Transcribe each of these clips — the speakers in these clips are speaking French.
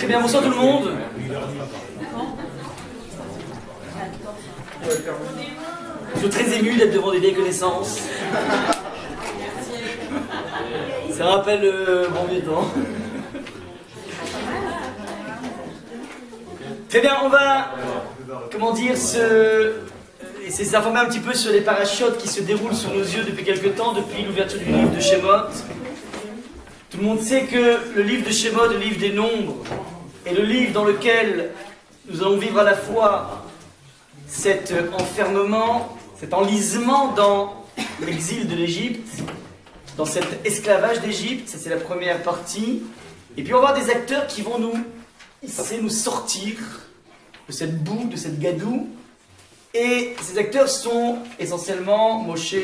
Très bien, bonsoir tout le monde. Je suis très ému d'être devant des vieilles connaissances. Ça rappelle le bon vieux temps. Très bien, on va, essayer de s'informer un petit peu sur les parachutes qui se déroulent sous nos yeux depuis quelques temps, depuis l'ouverture du livre de Shemot. Tout le monde sait que le livre de Shemot, le livre des nombres, est le livre dans lequel nous allons vivre à la fois cet enfermement, cet enlisement dans l'exil de l'Égypte, dans cet esclavage d'Égypte, ça c'est la première partie, et puis on va avoir des acteurs qui vont nous sortir de cette boue, de cette gadoue, et ces acteurs sont essentiellement Moshe,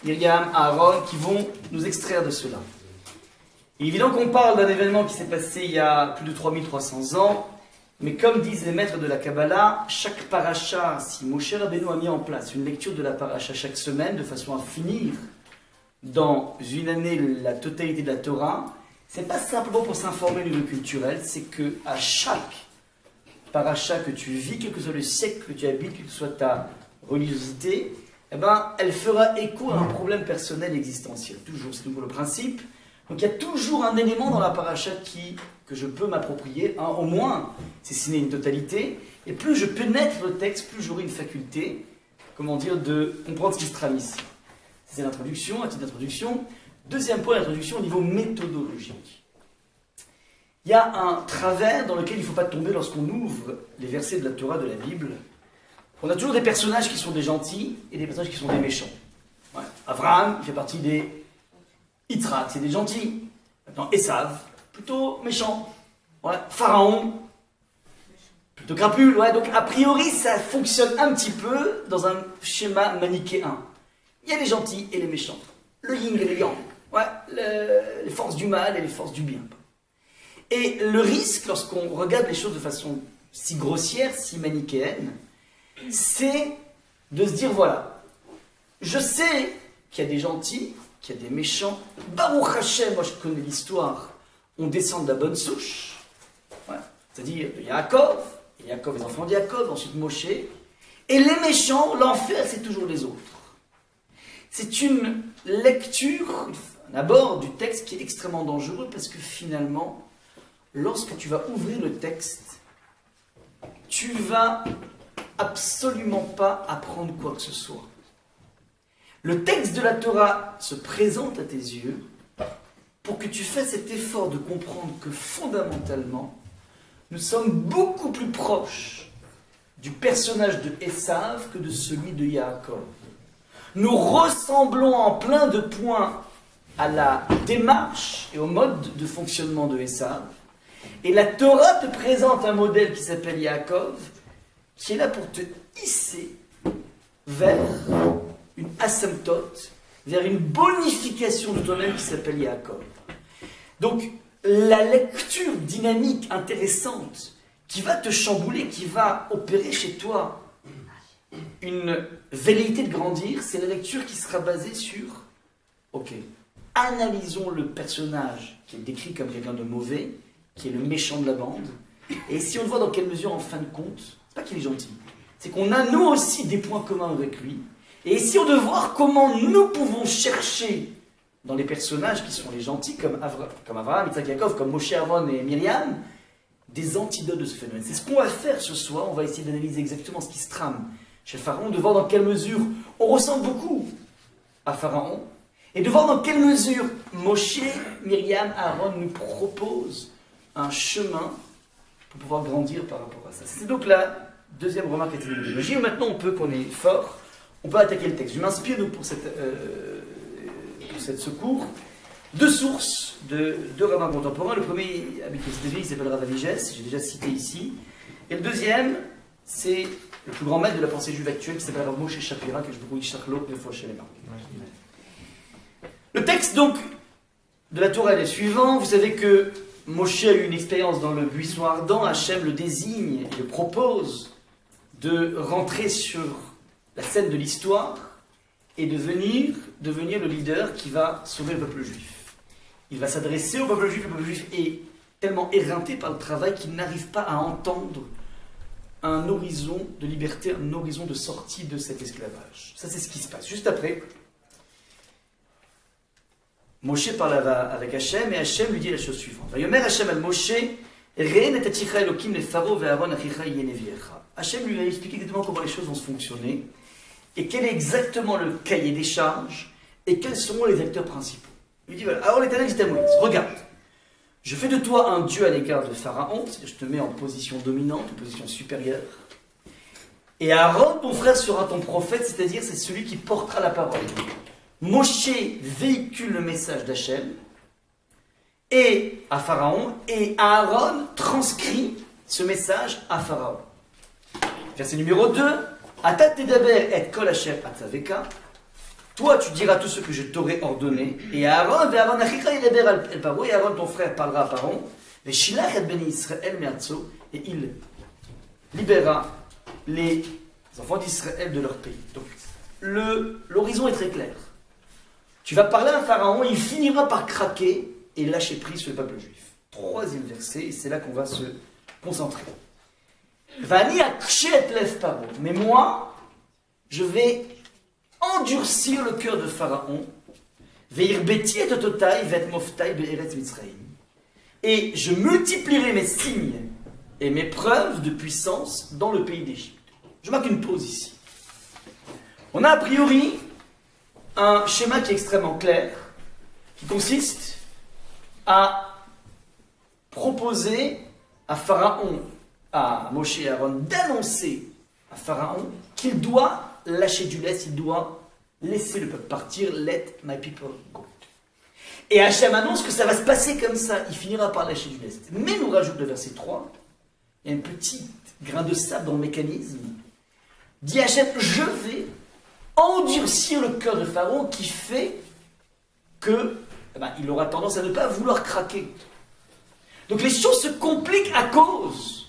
Myriam, Aaron, qui vont nous extraire de cela. Il est évident qu'on parle d'un événement qui s'est passé il y a plus de 3300 ans, mais comme disent les maîtres de la Kabbalah, chaque paracha, si Moshe Rabbeinu a mis en place une lecture de la paracha chaque semaine, de façon à finir dans une année la totalité de la Torah, c'est pas simplement pour s'informer du niveau culturel, c'est que à chaque paracha que tu vis, quel que soit le siècle que tu habites, quelle que soit ta religiosité, eh ben, elle fera écho à un problème personnel existentiel. Toujours, c'est toujours le principe. Donc il y a toujours un élément dans la paracha que je peux m'approprier, hein, au moins, si ce n'est une totalité, et plus je pénètre le texte, plus j'aurai une faculté, de comprendre ce qui se trame ici. C'est l'introduction, un titre d'introduction. Deuxième point d'introduction au niveau méthodologique. Il y a un travers dans lequel il ne faut pas tomber lorsqu'on ouvre les versets de la Torah, de la Bible. On a toujours des personnages qui sont des gentils et des personnages qui sont des méchants. Ouais. Abraham, il fait partie des Yitzhak, c'est des gentils. Maintenant, Esav, plutôt méchant. Ouais. Pharaon, plutôt crapule. Ouais. Donc, a priori, ça fonctionne un petit peu dans un schéma manichéen. Il y a les gentils et les méchants. Le yin et le yang. Ouais. Les forces du mal et les forces du bien. Et le risque, lorsqu'on regarde les choses de façon si grossière, si manichéenne, c'est de se dire, voilà, je sais qu'il y a des gentils, qu'il y a des méchants. Baruch Hashem, moi je connais l'histoire, on descend de la bonne souche, ouais. C'est-à-dire de Yaakov, et Yaakov, les enfants de Yaakov, ensuite Moshe, et les méchants, l'enfer, c'est toujours les autres. C'est une lecture, un abord du texte qui est extrêmement dangereux, parce que finalement, lorsque tu vas ouvrir le texte, tu vas absolument pas apprendre quoi que ce soit. Le texte de la Torah se présente à tes yeux pour que tu fasses cet effort de comprendre que fondamentalement, nous sommes beaucoup plus proches du personnage de Esav que de celui de Yaakov. Nous ressemblons en plein de points à la démarche et au mode de fonctionnement de Esav. Et la Torah te présente un modèle qui s'appelle Yaakov, qui est là pour te hisser vers une asymptote, vers une bonification de toi-même qui s'appelle Yaakov. Donc, la lecture dynamique, intéressante, qui va te chambouler, qui va opérer chez toi une velléité de grandir, c'est la lecture qui sera basée sur, ok, analysons le personnage qui est décrit comme quelqu'un de mauvais, qui est le méchant de la bande, et si on le voit dans quelle mesure, en fin de compte, c'est pas qu'il est gentil, c'est qu'on a nous aussi des points communs avec lui, et essayons de voir comment nous pouvons chercher dans les personnages qui sont les gentils, comme Abraham, Yitzhak, Yaakov, comme Moshe, Aaron et Myriam, des antidotes de ce phénomène. C'est ce qu'on va faire ce soir, on va essayer d'analyser exactement ce qui se trame chez Pharaon, de voir dans quelle mesure on ressemble beaucoup à Pharaon, et de voir dans quelle mesure Moshe, Myriam, Aaron nous proposent un chemin pour pouvoir grandir par rapport à ça. C'est donc la deuxième remarque étymologique. Maintenant, on peut, qu'on est fort, on peut attaquer le texte. Je m'inspire pour cette secours. Deux sources de deux rabbins contemporains. Le premier, avec le CTV, il s'appelle Rav Avigès, j'ai déjà cité ici. Et le deuxième, c'est le plus grand maître de la pensée juive actuelle, qui s'appelle Rav Moshe Shapira, que je vous Charlot, deux fois chez les mains. Le texte, donc, de la Torah est le suivant. Vous savez que Moshe a eu une expérience dans le buisson ardent. Hachem le désigne et le propose de rentrer sur la scène de l'histoire et de devenir le leader qui va sauver le peuple juif. Il va s'adresser au peuple juif est tellement éreinté par le travail qu'il n'arrive pas à entendre un horizon de liberté, un horizon de sortie de cet esclavage. Ça, c'est ce qui se passe. Juste après, Moshe parle avec Hachem, et Hachem lui dit la chose suivante. Vayomer Hachem al Moshe, Reen et Taticha Elokim le Pharaon ve'Aaron achicha yeneviecha. Hachem lui a expliqué exactement comment les choses vont se fonctionner, et quel est exactement le cahier des charges, et quels seront les acteurs principaux. Il lui dit, voilà, alors l'Éternel dit à Moïse, regarde, je fais de toi un Dieu à l'égard de Pharaon, c'est-à-dire je te mets en position dominante, en position supérieure, et Aaron, ton frère, sera ton prophète, c'est-à-dire c'est celui qui portera la parole. Moshe véhicule le message d'Hachem et à Pharaon, et Aaron transcrit ce message à Pharaon. Verset numéro 2, Atat tedaber et kol asher atzaveka. Toi, tu diras tout ce que je t'aurai ordonné, et Aaron, et Aaron, ton frère, parlera à Pharaon, et Shilach et Beni Israël me'artso, et il libérera les enfants d'Israël de leur pays. Donc, l'horizon est très clair. Tu vas parler à Pharaon, il finira par craquer et lâcher prise sur le peuple juif. Troisième verset, et c'est là qu'on va se concentrer. Vani akshet lev paro. Mais moi, je vais endurcir le cœur de Pharaon. Veir beti et tototai vet moftai be'eretz Mitzrayim. Et je multiplierai mes signes et mes preuves de puissance dans le pays d'Égypte. Je marque une pause ici. On a a priori un schéma qui est extrêmement clair, qui consiste à proposer à Pharaon, à Moshe et Aaron, d'annoncer à Pharaon qu'il doit lâcher du lest, il doit laisser le peuple partir, let my people go. Et Hachem annonce que ça va se passer comme ça, il finira par lâcher du lest. Mais nous rajoute le verset 3, il y a un petit grain de sable dans le mécanisme, dit Hachem, je vais endurcir le cœur de Pharaon qui fait que il aura tendance à ne pas vouloir craquer. Donc les choses se compliquent à cause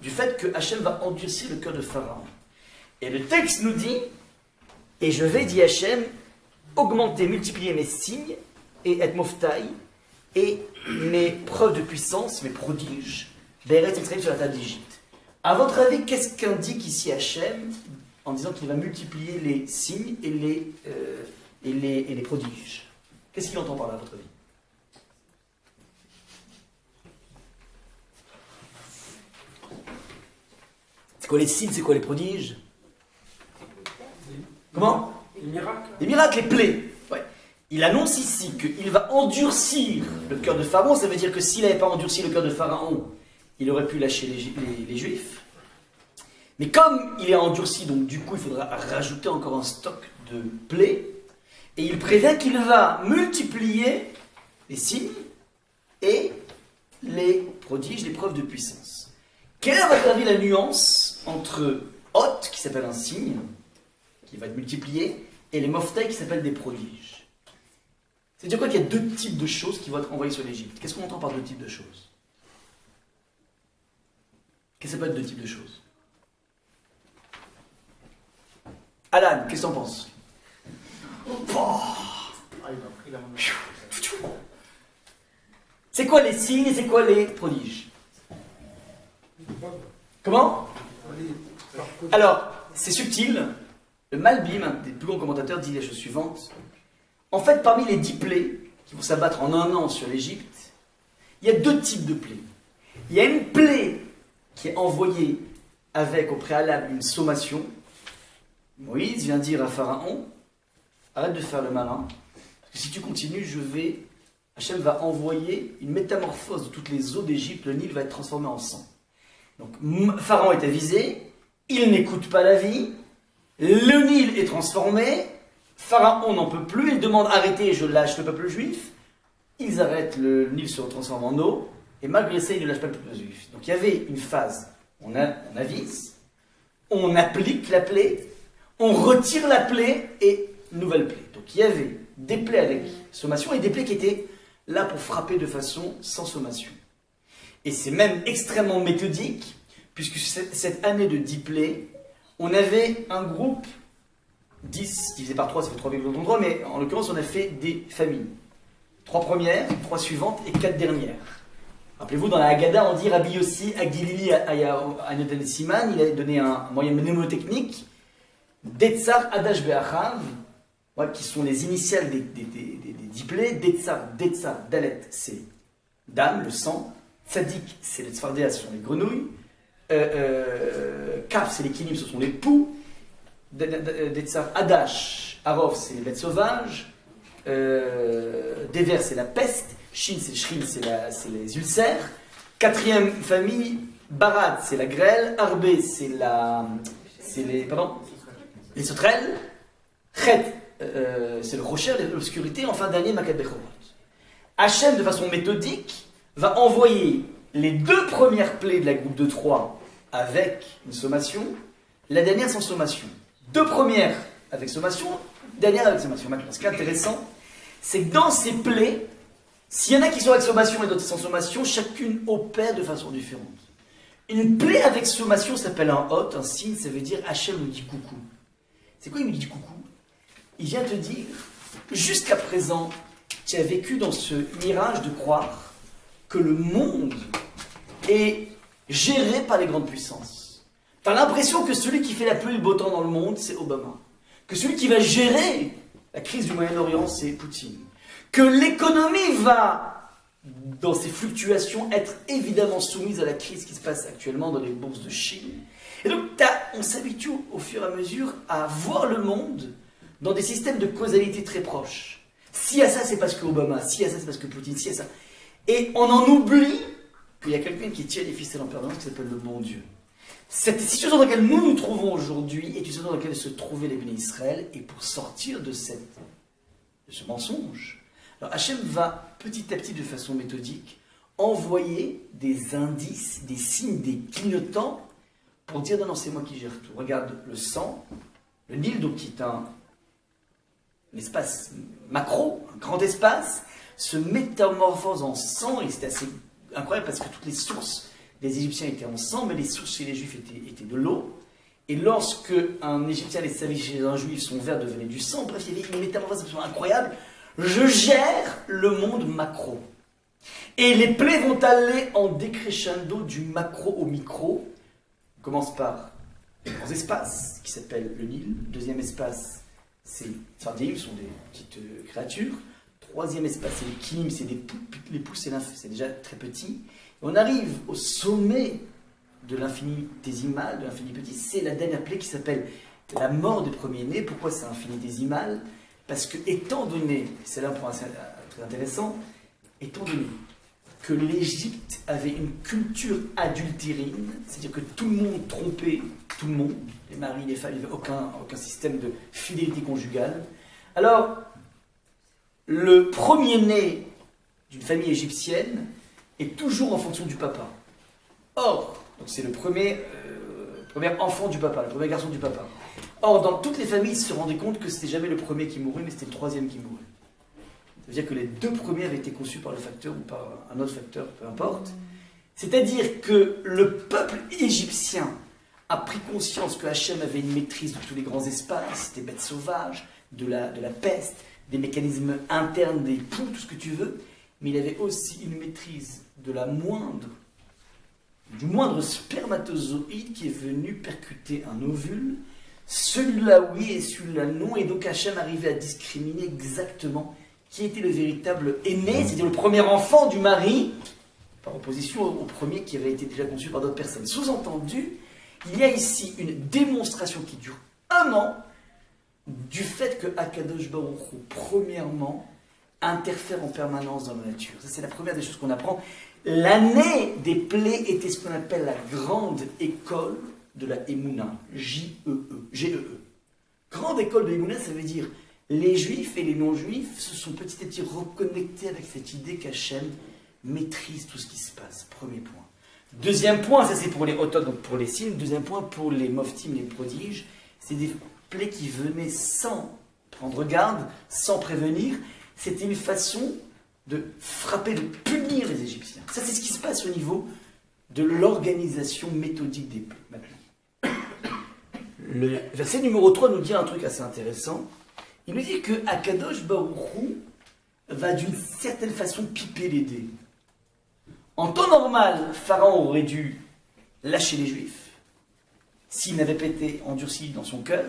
du fait que Hachem va endurcir le cœur de Pharaon. Et le texte nous dit, et je vais, dit Hachem, augmenter, multiplier mes signes et être moftaï et mes preuves de puissance, mes prodiges, Be'eretz Mitzrayim sur la table d'Égypte. À votre avis, qu'est-ce qu'indique ici Hachem en disant qu'il va multiplier les signes et les prodiges? Qu'est-ce qu'il entend par là, à votre avis? C'est quoi les signes, c'est quoi les prodiges? Comment? Les miracles. Les miracles, les plaies. Ouais. Il annonce ici qu'il va endurcir le cœur de Pharaon. Ça veut dire que s'il n'avait pas endurci le cœur de Pharaon, il aurait pu lâcher les Juifs. Mais comme il est endurci, donc du coup il faudra rajouter encore un stock de plaies. Et il prévient qu'il va multiplier les signes et les prodiges, les preuves de puissance. Quelle est à votre avis la nuance entre Hot, qui s'appelle un signe, qui va être multiplié, et les Moftaï qui s'appellent des prodiges? C'est-à-dire quoi qu'il y a deux types de choses qui vont être envoyées sur l'Égypte? Qu'est-ce qu'on entend par deux types de choses? Qu'est-ce que ça peut être deux types de choses? Alan, qu'est-ce que t'en penses? C'est quoi les signes et c'est quoi les prodiges? Comment? Alors, c'est subtil. Le Malbim, un des plus grands commentateurs, dit la chose suivante. En fait, parmi les 10 plaies qui vont s'abattre en un an sur l'Égypte, il y a deux types de plaies. Il y a une plaie qui est envoyée avec au préalable une sommation. Moïse vient dire à Pharaon, arrête de faire le malin, parce que si tu continues, Hachem va envoyer une métamorphose de toutes les eaux d'Égypte, le Nil va être transformé en sang. Donc Pharaon est avisé, il n'écoute pas la vie, le Nil est transformé, Pharaon n'en peut plus, il demande arrêtez, je lâche le peuple juif, ils arrêtent, le Nil se transforme en eau, et malgré ça, ils ne lâchent pas le peuple juif. Donc il y avait une phase, on avise, on applique la plaie, on retire la plaie et nouvelle plaie. Donc il y avait des plaies avec sommation et des plaies qui étaient là pour frapper de façon sans sommation. Et c'est même extrêmement méthodique, puisque cette année de 10 plaies, on avait un groupe, 10 divisé par 3, ça fait 3,3, mais en l'occurrence on a fait des familles. 3 premières, 3 suivantes et 4 dernières. Rappelez-vous, dans la Haggadah, on dit Rabbi Yossi Agilili Anodan Siman, il a donné un moyen mnémotechnique, Detzar Adash Be'achav, qui sont les initiales des 10 plaies. Detzar, Dalet, c'est dame, le sang. Tzadik, c'est les tzfardéas, ce sont les grenouilles. Kaf, c'est les kinim, ce sont les poux. Detzar Adash, Arov, c'est les bêtes sauvages. Dever, c'est la peste. Shin, c'est Shrim, c'est les ulcères. 4e famille, Barad, c'est la grêle. Arbé, c'est les sauterelles. Chet, c'est le rocher, l'obscurité. Enfin, dernier, Makat Bechorot. Hachem, de façon méthodique, va envoyer les 2 premières plaies de la groupe de 3 avec une sommation, la dernière sans sommation. 2 premières avec sommation, dernière avec sommation. Maintenant, ce qui est intéressant, c'est que dans ces plaies, s'il y en a qui sont avec sommation et d'autres sans sommation, chacune opère de façon différente. Une plaie avec sommation s'appelle un hot, un signe, ça veut dire Hachem nous dit coucou. C'est quoi il me dit coucou? Il vient te dire, jusqu'à présent, tu as vécu dans ce mirage de croire que le monde est géré par les grandes puissances. Tu as l'impression que celui qui fait la pluie et le beau temps dans le monde, c'est Obama. Que celui qui va gérer la crise du Moyen-Orient, c'est Poutine. Que l'économie va, dans ses fluctuations, être évidemment soumise à la crise qui se passe actuellement dans les bourses de Chine. Et donc, on s'habitue au fur et à mesure à voir le monde dans des systèmes de causalité très proches. Si à ça, c'est parce que Obama, si à ça, c'est parce que Poutine, si à ça. Et on en oublie qu'il y a quelqu'un qui tient les ficelles en permanence qui s'appelle le bon Dieu. Cette situation dans laquelle nous nous trouvons aujourd'hui est une situation dans laquelle se trouvaient les bénis Israël, et pour sortir de ce mensonge, alors Hachem va petit à petit, de façon méthodique, envoyer des indices, des signes, des clignotants pour dire non, non, c'est moi qui gère tout. Regarde le sang, le Nil, donc qui est un espace macro, un grand espace, se métamorphose en sang, et c'est assez incroyable parce que toutes les sources des Égyptiens étaient en sang, mais les sources chez les Juifs étaient de l'eau. Et lorsque un Égyptien allait se servir chez un Juif, son verre devenait du sang. Bref, il y avait une métamorphose absolument incroyable. Je gère le monde macro. Et les plaies vont aller en décrescendo du macro au micro. On commence par les grands espaces, qui s'appellent le Nil. Deuxième espace, c'est les Tzfardim, ce sont des petites créatures. Troisième espace, c'est les Kinim, c'est des poux. Les poux, c'est déjà très petit. Et on arrive au sommet de l'infinitésimal, de l'infini petit. C'est la dernière plaie qui s'appelle la mort des premiers-nés. Pourquoi c'est infinitésimal? Parce que, étant donné, c'est là un point très intéressant, étant donné que l'Égypte avait une culture adultérine, c'est-à-dire que tout le monde trompait tout le monde, les maris, les femmes, il n'y avait aucun système de fidélité conjugale. Alors, le premier-né d'une famille égyptienne est toujours en fonction du papa. Or, c'est le premier enfant du papa, le premier garçon du papa. Or, dans toutes les familles, ils se rendaient compte que c'était jamais le premier qui mourait, mais c'était le troisième qui mourait. Ça veut dire que les 2 premiers avaient été conçus par le facteur ou par un autre facteur, peu importe. C'est-à-dire que le peuple égyptien a pris conscience que Hachem avait une maîtrise de tous les grands espaces, des bêtes sauvages, de la peste, des mécanismes internes, des poux, tout ce que tu veux, mais il avait aussi une maîtrise de du moindre spermatozoïde qui est venu percuter un ovule, celui-là oui et celui-là non, et donc Hachem arrivait à discriminer exactement qui était le véritable aîné, c'est-à-dire le premier enfant du mari, par opposition au premier qui avait été déjà conçu par d'autres personnes. Sous-entendu, il y a ici une démonstration qui dure 1 an du fait que Akadosh Baruch Hu, premièrement, interfère en permanence dans la nature. Ça, c'est la première des choses qu'on apprend. L'année des plaies était ce qu'on appelle la grande école de la Emouna, G-E-E. Grande école de Emouna, ça veut dire les juifs et les non-juifs se sont petit à petit reconnectés avec cette idée qu'Hachem maîtrise tout ce qui se passe. Premier point. Deuxième point, ça c'est pour les Otot, donc pour les signes. Deuxième point, pour les Moftim, les prodiges, c'est des plaies qui venaient sans prendre garde, sans prévenir. C'était une façon de frapper, de punir les Égyptiens. Ça, c'est ce qui se passe au niveau de l'organisation méthodique des plaies. Maintenant, le verset numéro 3 nous dit un truc assez intéressant. Il nous dit que Akadosh Baruch Hu va d'une certaine façon piper les dés. En temps normal, Pharaon aurait dû lâcher les Juifs, s'il n'avait pas été endurci dans son cœur.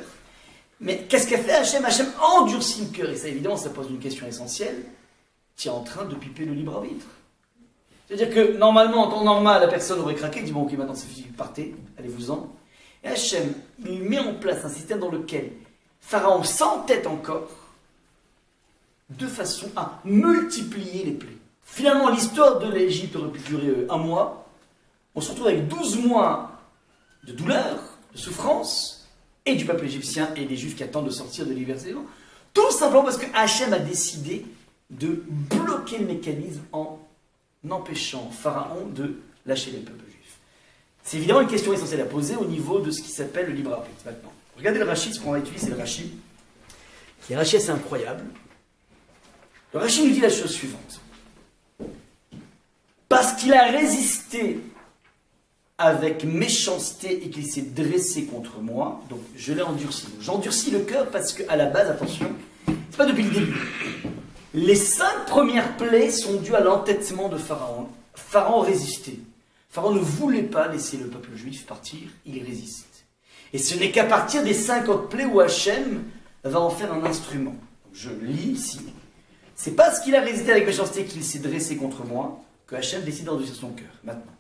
Mais qu'est-ce qu'a fait Hachem? Hachem endurcit le cœur, et ça évidemment ça pose une question essentielle. Tu es en train de piper le libre arbitre. C'est-à-dire que normalement, en temps normal, la personne aurait craqué, dit bon ok maintenant c'est fini, partez, allez-vous-en. Et Hachem, il met en place un système dans lequel Pharaon s'entête encore de façon à multiplier les plaies. Finalement, l'histoire de l'Égypte aurait pu durer un mois. On se retrouve avec 12 mois de douleur, de souffrance, et du peuple égyptien et des Juifs qui attendent de sortir de l'hiver. Tout simplement parce que Hachem a décidé de bloquer le mécanisme en empêchant Pharaon de lâcher les peuples juifs. C'est évidemment une question essentielle à poser au niveau de ce qui s'appelle le libre arbitre maintenant. Regardez le Rashi, ce qu'on va utiliser, c'est le Rashi. Le Rashi assez incroyable. Le Rashi nous dit la chose suivante. Parce qu'il a résisté avec méchanceté et qu'il s'est dressé contre moi, donc je l'ai endurci. J'endurcis le cœur parce qu'à la base, attention, c'est pas depuis le début. Les 5 premières plaies sont dues à l'entêtement de Pharaon. Pharaon résistait. Pharaon ne voulait pas laisser le peuple juif partir, il résiste. Et ce n'est qu'à partir des 50 plaies où Hachem va en faire un instrument. Je lis ici. C'est parce qu'il a résisté avec méchanceté qu'il s'est dressé contre moi que Hachem décide d'endurcir son cœur. Maintenant,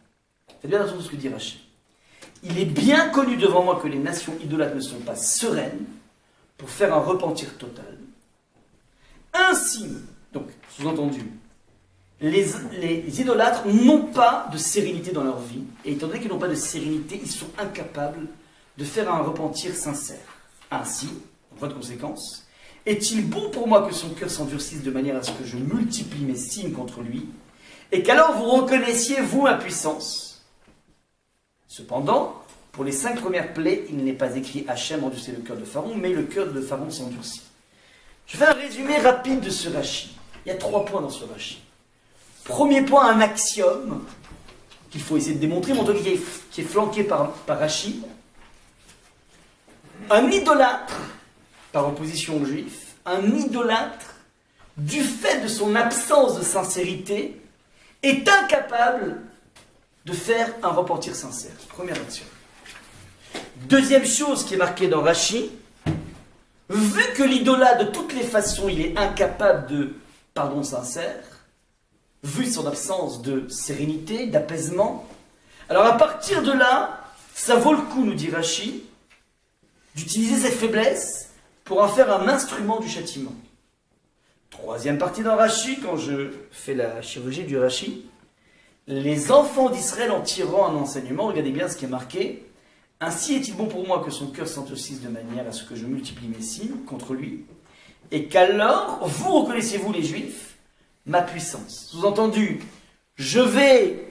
faites bien attention à ce que dit Hachem. Il est bien connu devant moi que les nations idolâtres ne sont pas sereines pour faire un repentir total. Ainsi, donc, sous-entendu, les idolâtres n'ont pas de sérénité dans leur vie, et étant donné qu'ils n'ont pas de sérénité, ils sont incapables de faire un repentir sincère. Ainsi, en voie de conséquence, est-il bon pour moi que son cœur s'endurcisse de manière à ce que je multiplie mes signes contre lui, et qu'alors vous reconnaissiez, vous, ma puissance? Cependant, pour les 5 premières plaies, il n'est pas écrit Hachem endurcit le cœur de Pharaon, mais le cœur de Pharaon s'endurcit. Je fais un résumé rapide de ce Rashi. Il y a 3 points dans ce Rashi. Premier point, un axiome qu'il faut essayer de démontrer, mon truc qui est flanqué par Rashi. Un idolâtre, par opposition aux Juifs, un idolâtre, du fait de son absence de sincérité, est incapable de faire un repentir sincère. Première axiome. Deuxième chose qui est marquée dans Rashi, vu que l'idolâtre, de toutes les façons, il est incapable de pardon sincère, vu son absence de sérénité, d'apaisement, alors à partir de là, ça vaut le coup, nous dit Rashi, d'utiliser cette faiblesse pour en faire un instrument du châtiment. Troisième partie dans Rashi, quand je fais la chirurgie du Rashi, les enfants d'Israël en tirant un enseignement, regardez bien ce qui est marqué. Ainsi est-il bon pour moi que son cœur s'endurcisse de manière à ce que je multiplie mes signes contre lui, et qu'alors, vous reconnaissez-vous les Juifs, ma puissance. Sous-entendu, je vais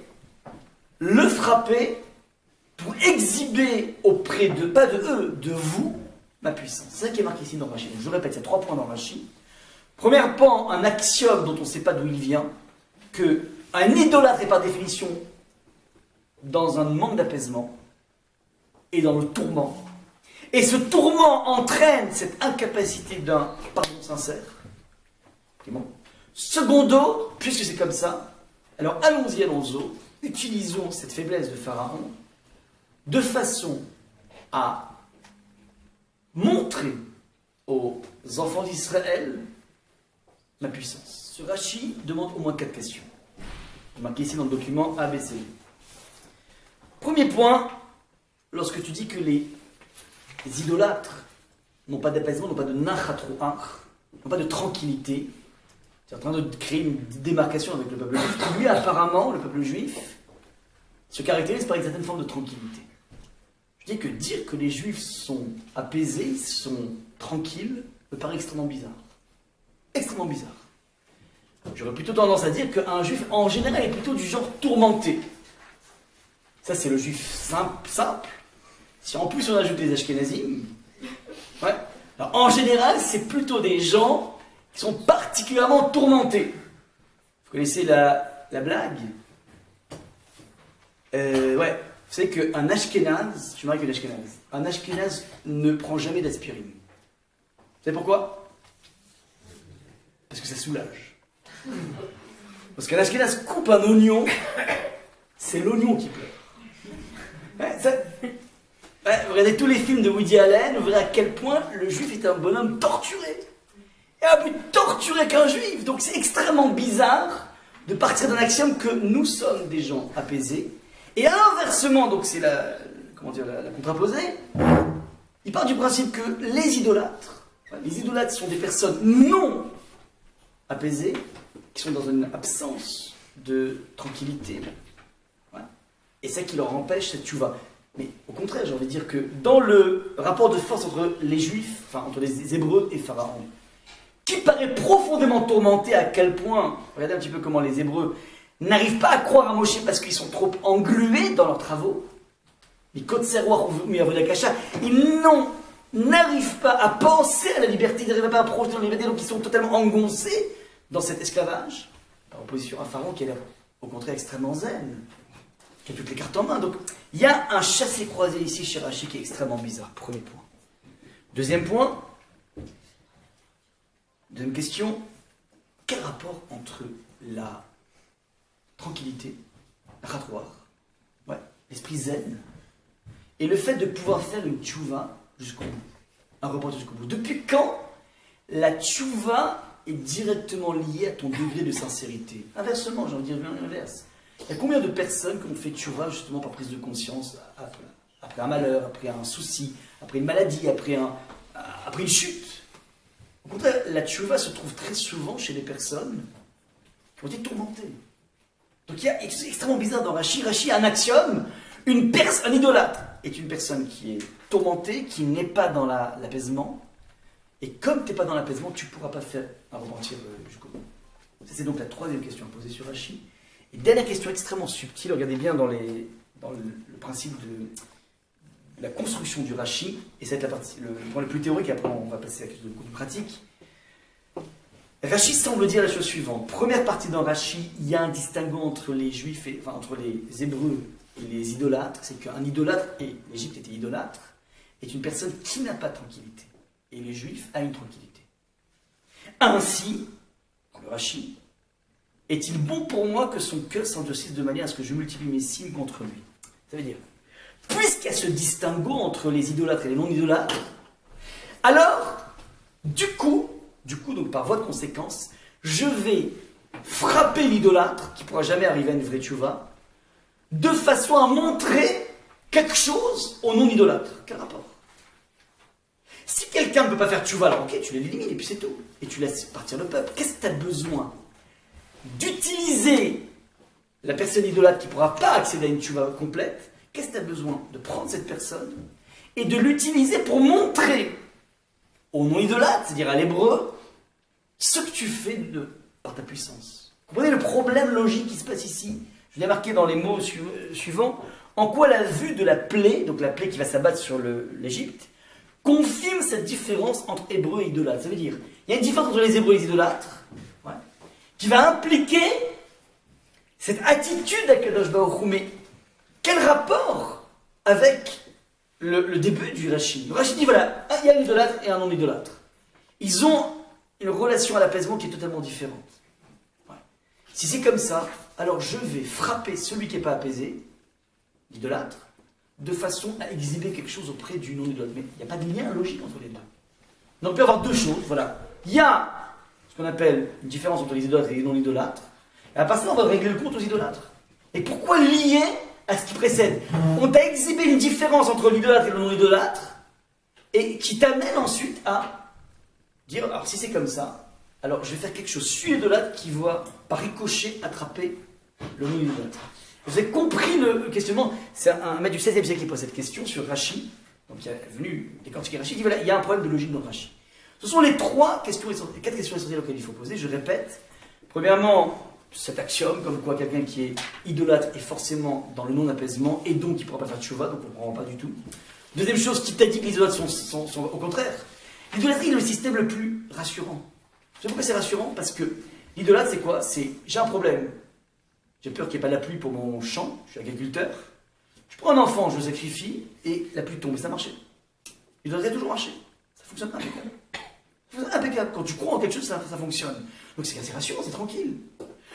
le frapper pour exhiber auprès de, pas de eux, de vous, ma puissance. C'est ça qui est marqué ici dans Rashi. Donc, je répète, il y a 3 points dans Rashi. Premier point, un axiome dont on ne sait pas d'où il vient, que un idolâtre est par définition dans un manque d'apaisement, et dans le tourment. Et ce tourment entraîne cette incapacité d'un pardon sincère. C'est bon. Secondo, puisque c'est comme ça, alors allons-y, utilisons cette faiblesse de Pharaon de façon à montrer aux enfants d'Israël ma puissance. Ce Rashi demande au moins 4 questions. Marqué ici dans le document ABC. Premier point, lorsque tu dis que les idolâtres n'ont pas d'apaisement, n'ont pas de nachatrouach, n'ont pas de tranquillité, tu es en train de créer une démarcation avec le peuple juif. Lui, apparemment, le peuple juif se caractérise par une certaine forme de tranquillité. Je dis que dire que les juifs sont apaisés, sont tranquilles, me paraît extrêmement bizarre. Extrêmement bizarre. J'aurais plutôt tendance à dire qu'un juif, en général, est plutôt du genre tourmenté. Ça, c'est le juif simple. Si en plus on ajoute les Ashkénazim, ouais. Alors, en général, c'est plutôt des gens qui sont particulièrement tourmentés. Vous connaissez la blague? Ouais. Vous savez qu'un Ashkénaz, je suis marié avec une Ashkénaz, un Ashkénaz ne prend jamais d'aspirine. Vous savez pourquoi? Parce que ça soulage. Parce qu'un Ashkénaze coupe un oignon, c'est l'oignon qui pleure. Vous regardez tous les films de Woody Allen, vous verrez à quel point le juif est un bonhomme torturé. Il a plus torturé qu'un juif. Donc c'est extrêmement bizarre de partir d'un axiome que nous sommes des gens apaisés. Et inversement, donc c'est la contraposée, il part du principe que les idolâtres sont des personnes non apaisées, qui sont dans une absence de tranquillité. Ouais. Et ça qui leur empêche cette tchouva. Mais au contraire, j'ai envie de dire que dans le rapport de force entre les Juifs, enfin entre les Hébreux et Pharaon, qui paraît profondément tourmenté à quel point, regardez un petit peu comment les Hébreux n'arrivent pas à croire à Moshe parce qu'ils sont trop englués dans leurs travaux, les ils n'arrivent pas à penser à la liberté, ils n'arrivent pas à projeter dans la liberté, donc ils sont totalement engoncés dans cet esclavage, par opposition à Pharaon qui est là, au contraire extrêmement zen, qui a toutes les cartes en main. Donc il y a un chassé-croisé ici chez Rachi qui est extrêmement bizarre, premier point. Deuxième point, deuxième question, quel rapport entre la tranquillité, la khatouar, ouais, l'esprit zen, et le fait de pouvoir faire une tchouva jusqu'au bout, un repentir jusqu'au bout. Depuis quand la tchouva est directement liée à ton degré de sincérité? Inversement, j'ai envie de dire l'inverse. Il y a combien de personnes qui ont fait tchouva justement par prise de conscience après un malheur, après un souci, après une maladie, après une chute? Au contraire, la tchouva se trouve très souvent chez les personnes qui ont été tourmentées. Donc il y a quelque chose d'extrêmement bizarre dans Rachi. Rachi a un axiome, un idolâtre est une personne qui est tourmentée, qui n'est pas dans l'apaisement. Et comme tu n'es pas dans l'apaisement, tu ne pourras pas faire un repentir jusqu'au bout. C'est donc la troisième question à poser sur Rachi. Et dernière question extrêmement subtile, regardez bien dans le principe de la construction du Rachi, et c'est le point le plus théorique, et après on va passer à quelque chose de beaucoup plus pratique. Rachi semble dire la chose suivante. Première partie dans Rachi, il y a un distinguo entre les Juifs, entre les Hébreux et les idolâtres. C'est qu'un idolâtre, et l'Égypte était idolâtre, est une personne qui n'a pas de tranquillité. Et les Juifs a une tranquillité. Ainsi, dans le Rachi, est-il bon pour moi que son cœur s'endurcisse de manière à ce que je multiplie mes signes contre lui? Ça veut dire, puisqu'il y a ce distinguo entre les idolâtres et les non-idolâtres, alors, du coup, donc par voie de conséquence, je vais frapper l'idolâtre, qui ne pourra jamais arriver à une vraie tchouva, de façon à montrer quelque chose au non-idolâtre. Quel rapport? Si quelqu'un ne peut pas faire tchouva, alors ok, tu l'élimines et puis c'est tout. Et tu laisses partir le peuple. Qu'est-ce que tu as besoin? D'utiliser la personne idolâtre qui ne pourra pas accéder à une tchouva complète. Qu'est-ce que tu as besoin? De prendre cette personne et de l'utiliser pour montrer au non-idolâtre, c'est-à-dire à l'hébreu, ce que tu fais par ta puissance. Vous comprenez le problème logique qui se passe ici? Je l'ai marqué dans les mots suivants. En quoi la vue de la plaie, donc la plaie qui va s'abattre sur l'Égypte, confirme cette différence entre hébreux et idolâtres. Ça veut dire, il y a une différence entre les hébreux et les idolâtres, ouais, qui va impliquer cette attitude à Kadosh Baruch Hu. Mais quel rapport avec le début du Rashi? Le Rashi dit, voilà, il y a un idolâtre et un non-idolâtre. Ils ont une relation à l'apaisement qui est totalement différente. Ouais. Si c'est comme ça, alors je vais frapper celui qui n'est pas apaisé, l'idolâtre, de façon à exhiber quelque chose auprès du non-idolâtre. Mais il n'y a pas de lien logique entre les deux. Donc il peut y avoir deux choses, voilà. Il y a ce qu'on appelle une différence entre les idolâtres et les non-idolâtres. Et à part ça, on va régler le compte aux idolâtres. Et pourquoi lier à ce qui précède? On t'a exhibé une différence entre l'idolâtre et le non-idolâtre, et qui t'amène ensuite à dire, alors si c'est comme ça, alors je vais faire quelque chose. Je suis idolâtre qui va, par ricochet, attraper le non-idolâtre. Vous avez compris le questionnement? C'est un maître du XVIe siècle qui pose cette question sur Rachi. Donc il est venu décortiquer Rachi. Il dit voilà, il y a un problème de logique dans Rachi. Ce sont les quatre questions essentielles auxquelles il faut poser. Je répète. Premièrement, cet axiome, comme quoi quelqu'un qui est idolâtre est forcément dans le non-apaisement et donc il ne pourra pas faire de tchouva, donc on ne comprend pas du tout. Deuxième chose, qui t'a dit que les idolâtres sont au contraire. L'idolâtrie est le système le plus rassurant. Vous savez pourquoi c'est rassurant? Parce que l'idolâtre, c'est quoi? C'est j'ai un problème. J'ai peur qu'il n'y ait pas de la pluie pour mon champ, je suis agriculteur. Je prends un enfant, je le sacrifie, et la pluie tombe. Et ça a marché. Il devrait toujours marcher. Ça fonctionne pas. Impeccable. Quand tu crois en quelque chose, ça fonctionne. Donc c'est rassurant, c'est tranquille.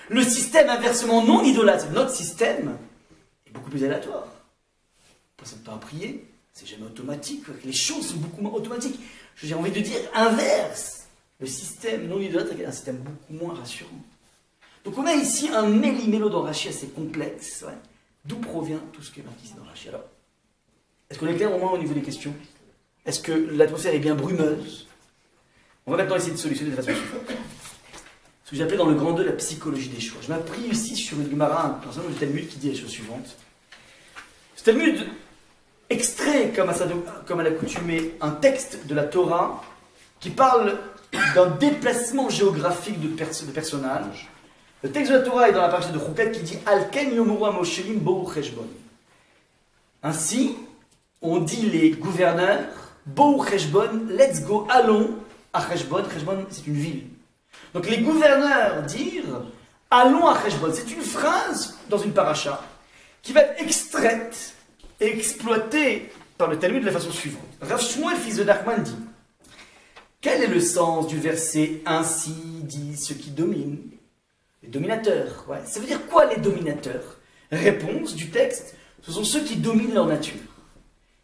Le système inversement non idolâtre, notre système, est beaucoup plus aléatoire. On passe notre temps à prier, c'est jamais automatique. Les choses sont beaucoup moins automatiques. J'ai envie de dire inverse. Le système non idolâtre est un système beaucoup moins rassurant. Donc on a ici un méli-mélo dans Rachi assez complexe. Ouais. D'où provient tout ce qui est marqué ici dans Rachi? Alors, est-ce qu'on est clair au moins au niveau des questions? Est-ce que l'atmosphère est bien brumeuse? On va maintenant essayer de solutionner de façon suivante. Ce que j'ai appelé dans le grand 2 la psychologie des choix. Je m'appuie ici sur une Gemara, un personnage du Talmud qui dit les choses suivantes. Ce Talmud extrait, comme à l'accoutumée, un texte de la Torah qui parle d'un déplacement géographique de personnages. Le texte de la Torah est dans la partie de Chukat qui dit Alken yomuru hamoshelim bo'u cheshbon. Ainsi, on dit les gouverneurs bo'u cheshbon, let's go, allons à Cheshbon. Cheshbon, c'est une ville. Donc les gouverneurs dirent allons à Cheshbon. C'est une phrase dans une paracha qui va être extraite et exploitée par le Talmud de la façon suivante. Rav Shmuel, fils de Nachman, dit quel est le sens du verset ainsi dit ceux qui dominent? Les dominateurs. Ouais. Ça veut dire quoi les dominateurs? Réponse du texte, ce sont ceux qui dominent leur nature.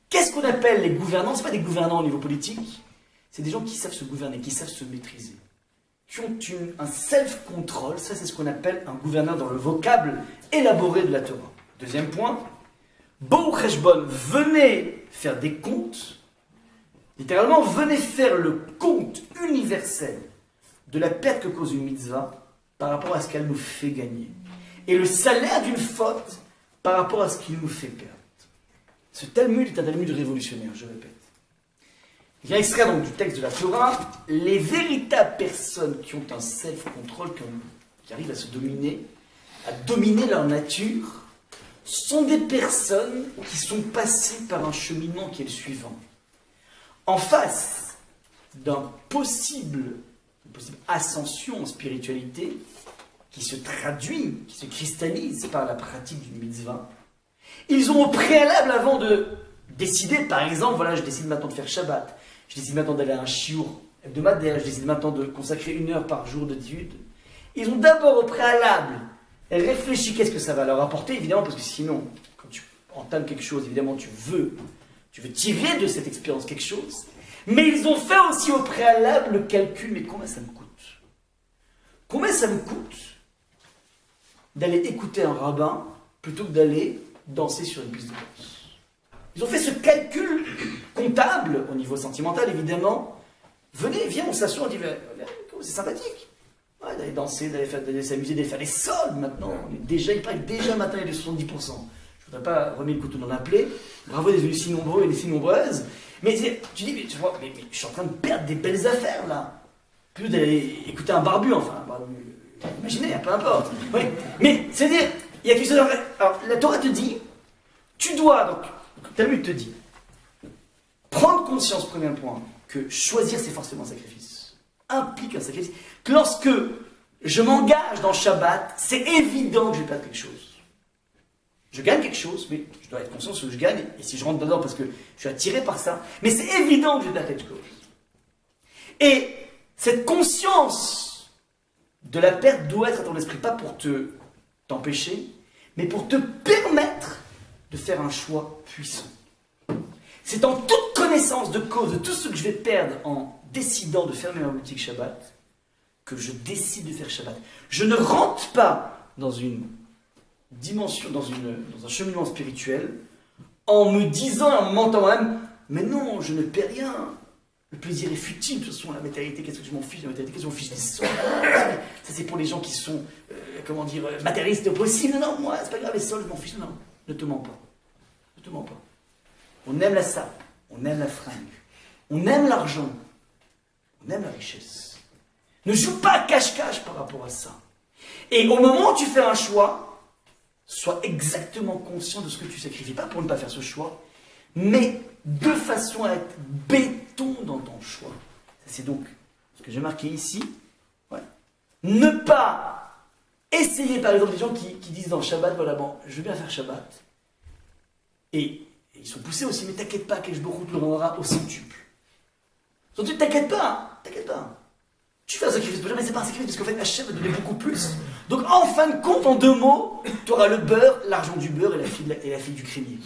Qu'est-ce qu'on appelle les gouvernants? Ce n'est pas des gouvernants au niveau politique, c'est des gens qui savent se gouverner, qui savent se maîtriser, qui ont un self-control. Ça, c'est ce qu'on appelle un gouverneur dans le vocable élaboré de la Torah. Deuxième point, bo'u cheshbon, venez faire des comptes. Littéralement, venez faire le compte universel de la perte que cause une mitzvah par rapport à ce qu'elle nous fait gagner. Et le salaire d'une faute par rapport à ce qu'il nous fait perdre. Ce Talmud est un Talmud révolutionnaire, je répète. Il vient extraire donc du texte de la Torah les véritables personnes qui ont un self-control, qui arrivent à se dominer, à dominer leur nature, sont des personnes qui sont passées par un cheminement qui est le suivant. En face d'une possible ascension en spiritualité qui se traduit, qui se cristallise par la pratique d'une mitzvah, ils ont au préalable, avant de décider, par exemple, voilà, je décide maintenant de faire Shabbat, je décide maintenant d'aller à un shiur hebdomadaire, je décide maintenant de consacrer 1 heure par jour d'études, ils ont d'abord au préalable réfléchi qu'est-ce que ça va leur apporter, évidemment, parce que sinon, quand tu entames quelque chose, évidemment, tu veux tirer de cette expérience quelque chose, mais ils ont fait aussi au préalable le calcul, mais combien ça me coûte? Combien ça me coûte d'aller écouter un rabbin plutôt que d'aller danser sur une piste de danse? Ils ont fait ce calcul comptable, au niveau sentimental évidemment. Venez, viens, on s'assoit, on dit, c'est sympathique. Ouais, d'aller danser, d'aller s'amuser, d'aller faire les soldes maintenant. Il paraît que déjà maintenant il est de 70%. Je ne voudrais pas remettre le couteau dans la plaie. Bravo d'être venus si nombreux et si nombreuses. Mais tu dis, mais je suis en train de perdre des belles affaires là. Plutôt d'aller écouter un barbu, enfin, un barbu, imaginez, peu importe. Oui. Mais c'est-à-dire, il y a quelque chose. Alors, la Torah te dit, tu dois, donc, Talmud te dit, prendre conscience, premier point, que choisir c'est forcément un sacrifice. Implique un sacrifice. Que lorsque je m'engage dans Shabbat, c'est évident que je vais perdre quelque chose. Je gagne quelque chose, mais je dois être conscient de ce que je gagne, et si je rentre dedans parce que je suis attiré par ça, mais c'est évident que je vais perdre quelque chose. Et cette conscience de la perte doit être à ton esprit, pas pour t'empêcher, mais pour te permettre de faire un choix puissant. C'est en toute connaissance de cause de tout ce que je vais perdre en décidant de fermer ma boutique Shabbat que je décide de faire Shabbat. Je ne rentre pas dans une dimension, dans un cheminement spirituel en me disant, en me mentant moi-même, mais non, je ne perds rien. Le plaisir est futile, de toute façon, la matérialité, qu'est-ce que je m'en fiche? La matérialité, qu'est-ce que je m'en fiche des sons? Ça, c'est pour les gens qui sont, matérialistes au possible. Non, moi, c'est pas grave, les sols, je m'en fiche. Non, ne te mens pas. Ne te mens pas. On aime la sape, on aime la fringue, on aime l'argent, on aime la richesse. Ne joue pas cache-cache par rapport à ça. Et au moment où tu fais un choix, sois exactement conscient de ce que tu sacrifies. Pas pour ne pas faire ce choix, mais de façon à être béton dans ton choix. C'est donc ce que j'ai marqué ici. Ouais. Ne pas essayer, par exemple, des gens qui disent dans Shabbat, voilà, bon, je veux bien faire Shabbat. Et ils sont poussés aussi, mais t'inquiète pas, que je beaucoup te le rendra au centuple. Surtout, t'inquiète pas, t'inquiète pas. Tu fais un sacrifice pour Hachem, mais c'est pas un sacrifice parce qu'en fait Hachem va donner beaucoup plus. Donc en fin de compte, en 2 mots, tu auras le beurre, l'argent du beurre et la fille du crémier.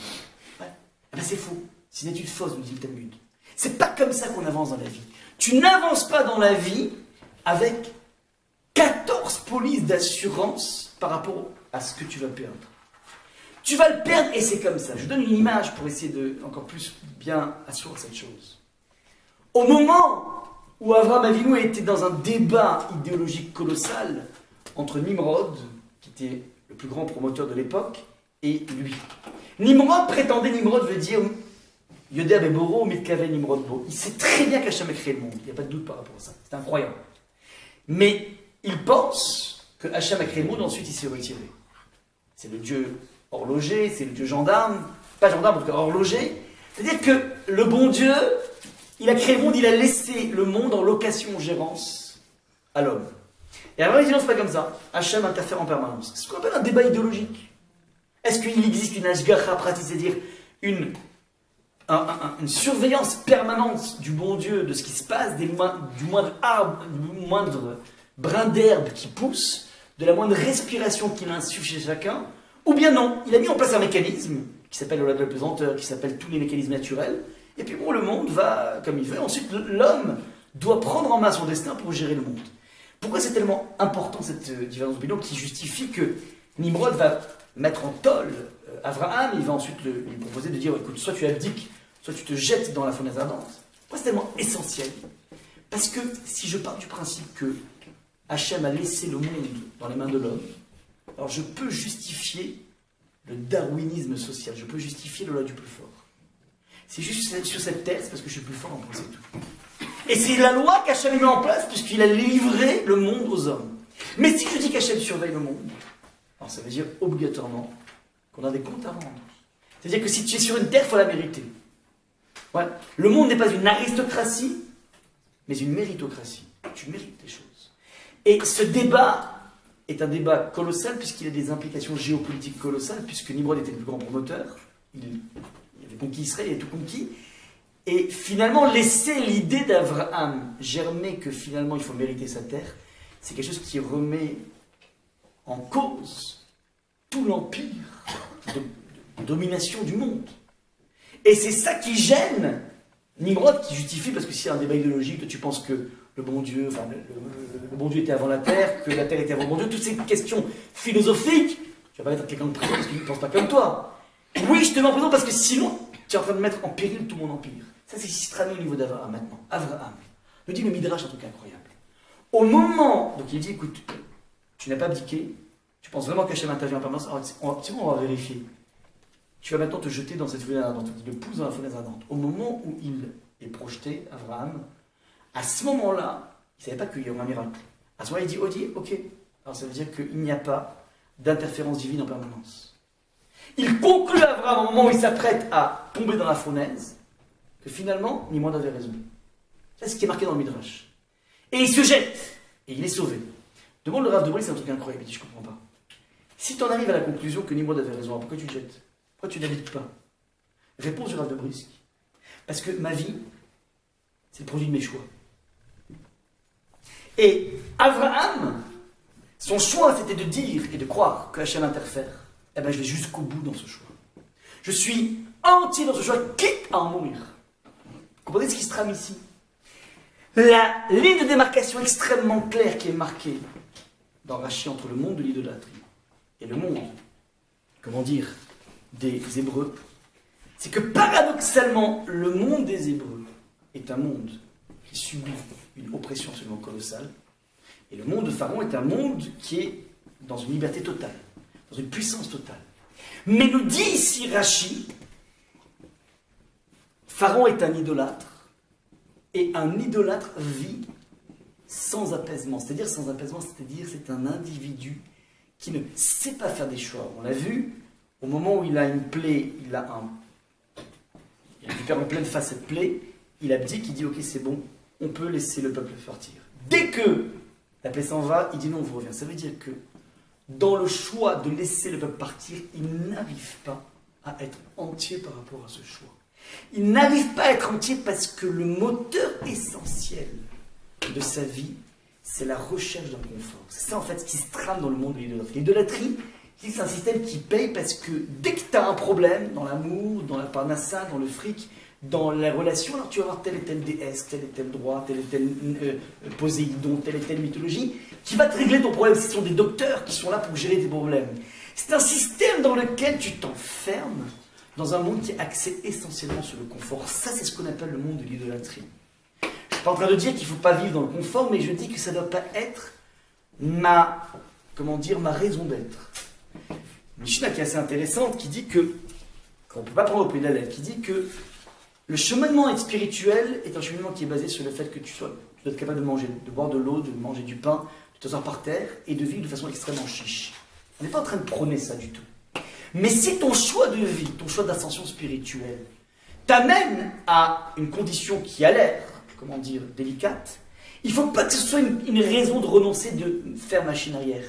Ouais. Eh ben c'est faux. C'est une étude fausse, nous dit le Talmud. C'est pas comme ça qu'on avance dans la vie. Tu n'avances pas dans la vie avec 14 polices d'assurance par rapport à ce que tu vas perdre. Tu vas le perdre et c'est comme ça. Je vous donne une image pour essayer de encore plus bien assurer cette chose. Au moment où Avraham Avinu était dans un débat idéologique colossal entre Nimrod, qui était le plus grand promoteur de l'époque, et lui. Nimrod veut dire Yodé Beboro, Mitkave Nimrod Bo. Il sait très bien qu'Hachem a créé le monde. Il n'y a pas de doute par rapport à ça. C'est incroyable. Mais il pense que Hachem a créé le monde, ensuite il s'est retiré. C'est le dieu horloger, c'est le dieu gendarme, pas gendarme, en tout cas horloger. C'est-à-dire que le bon Dieu, il a créé le monde, il a laissé le monde en location, en gérance à l'homme. Et alors il dit non, c'est pas comme ça. Hachem interfère en permanence. C'est ce qu'on appelle un débat idéologique. Est-ce qu'il existe une ashgacha pratique, c'est-à-dire une surveillance permanente du bon Dieu, de ce qui se passe, du moindre arbre, du moindre brin d'herbe qui pousse, de la moindre respiration qu'il insuffle chez chacun, ou bien non, il a mis en place un mécanisme qui s'appelle le loi de la pesanteur, qui s'appelle tous les mécanismes naturels, et puis bon, le monde va comme il veut. Ensuite, l'homme doit prendre en main son destin pour gérer le monde. Pourquoi c'est tellement important cette divergence binôme qui justifie que Nimrod va mettre en tôle Abraham, il va ensuite lui proposer de dire écoute, soit tu abdiques, soit tu te jettes dans la fournaise ardente. Pourquoi c'est tellement essentiel? Parce que si je pars du principe que Hachem a laissé le monde dans les mains de l'homme, alors je peux justifier le darwinisme social, je peux justifier le loi du plus fort. C'est juste sur cette terre, c'est parce que je suis plus fort en pensée tout. Et c'est la loi qu'Hachem met en place puisqu'il a livré le monde aux hommes. Mais si je dis qu'Hachem surveille le monde, alors ça veut dire obligatoirement qu'on a des comptes à rendre. C'est-à-dire que si tu es sur une terre, il faut la mériter. Ouais. Le monde n'est pas une aristocratie, mais une méritocratie. Tu mérites des choses. Et ce débat est un débat colossal puisqu'il a des implications géopolitiques colossales, puisque Nimrod était le plus grand promoteur. Il avait conquis Israël, il avait tout conquis. Et finalement, laisser l'idée d'Abraham germer que finalement il faut mériter sa terre, c'est quelque chose qui remet en cause tout l'empire de domination du monde. Et c'est ça qui gêne Nimrod, qui justifie, parce que si c'est un débat idéologique, tu penses que le bon Dieu, enfin, le bon Dieu était avant la terre, que la terre était avant le bon Dieu, toutes ces questions philosophiques, tu vas pas mettre quelqu'un de prison parce qu'il ne pense pas comme toi. Oui, je te mets en prison parce que sinon, tu es en train de mettre en péril tout mon empire. Ça, c'est systématique au niveau d'Abraham maintenant. Abraham. Nous dit le Midrash un truc incroyable. Au moment, donc il dit, écoute, tu n'as pas abdiqué, tu penses vraiment qu'Hachem intervient en permanence, alors on va vérifier. Tu vas maintenant te jeter dans cette fournaise ardente. Il le pousse dans la fournaise ardente. Au moment où il est projeté, Abraham, à ce moment-là, il ne savait pas qu'il y aurait un miracle. À ce moment-là, il dit, ok. Alors ça veut dire qu'il n'y a pas d'interférence divine en permanence. Il conclut Abraham au moment où il s'apprête à tomber dans la fournaise, que finalement, Nimrod avait raison. C'est ce qui est marqué dans le Midrash. Et il se jette, et il est sauvé. Demande le Rav de Brisk, c'est un truc incroyable, il dit, je ne comprends pas. Si tu en arrives à la conclusion que Nimrod avait raison, pourquoi tu te jettes? Pourquoi tu n'habites pas? Réponse du Rav de Brisk. Parce que ma vie, c'est le produit de mes choix. Et Abraham, son choix, c'était de dire et de croire que Hachem interfère. Eh bien, je vais jusqu'au bout dans ce choix. Je suis entier dans ce choix, quitte à en mourir. Vous comprenez ce qui se trame ici? La ligne de démarcation extrêmement claire qui est marquée dans Rachi entre le monde de l'idolâtrie et le monde, comment dire, des Hébreux, c'est que paradoxalement, le monde des Hébreux est un monde qui subit une oppression absolument colossale, et le monde de Pharaon est un monde qui est dans une liberté totale, dans une puissance totale. Mais nous dit ici Rachi, Pharaon est un idolâtre, et un idolâtre vit sans apaisement. C'est-à-dire sans apaisement, c'est-à-dire c'est un individu qui ne sait pas faire des choix. On l'a vu, au moment où il a une plaie, il récupère en pleine face cette plaie, il abdique, il dit ok c'est bon, on peut laisser le peuple partir. Dès que la plaie s'en va, il dit non, on vous revient. Ça veut dire que dans le choix de laisser le peuple partir, il n'arrive pas à être entier par rapport à ce choix. Il n'arrive pas à être entier parce que le moteur essentiel de sa vie, c'est la recherche d'un confort. C'est ça en fait ce qui se trame dans le monde de l'idolâtrie. L'idolâtrie, c'est un système qui paye parce que dès que tu as un problème dans l'amour, dans la parnassa, dans le fric, dans la relation, alors tu vas avoir telle et telle déesse, tel et tel droit, tel et tel Poséidon, telle et telle mythologie, qui va te régler ton problème. Ce sont des docteurs qui sont là pour gérer tes problèmes. C'est un système dans lequel tu t'enfermes dans un monde qui est axé essentiellement sur le confort. Ça, c'est ce qu'on appelle le monde de l'idolâtrie. Je ne suis pas en train de dire qu'il ne faut pas vivre dans le confort, mais je dis que ça ne doit pas être ma raison d'être. Mishnah qui est assez intéressante, qui dit que, qu'on ne peut pas prendre au pied de la lettre, qui dit que le cheminement spirituel est un cheminement qui est basé sur le fait que tu dois être capable de manger, de boire de l'eau, de manger du pain, de t'asseoir par terre et de vivre de façon extrêmement chiche. On n'est pas en train de prôner ça du tout. Mais si ton choix de vie, ton choix d'ascension spirituelle, t'amène à une condition qui a l'air, délicate, il ne faut pas que ce soit une raison de renoncer, de faire machine arrière.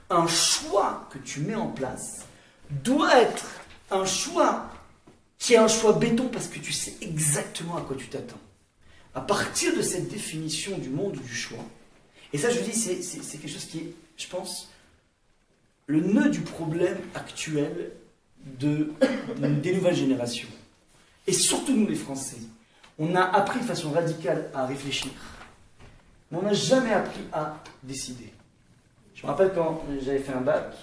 Un choix que tu mets en place doit être un choix qui est un choix béton parce que tu sais exactement à quoi tu t'attends. À partir de cette définition du monde du choix, et ça je dis c'est quelque chose qui est, je pense, le nœud du problème actuel des nouvelles générations. Et surtout nous les Français, on a appris de façon radicale à réfléchir, mais on n'a jamais appris à décider. Je me rappelle quand j'avais fait un bac,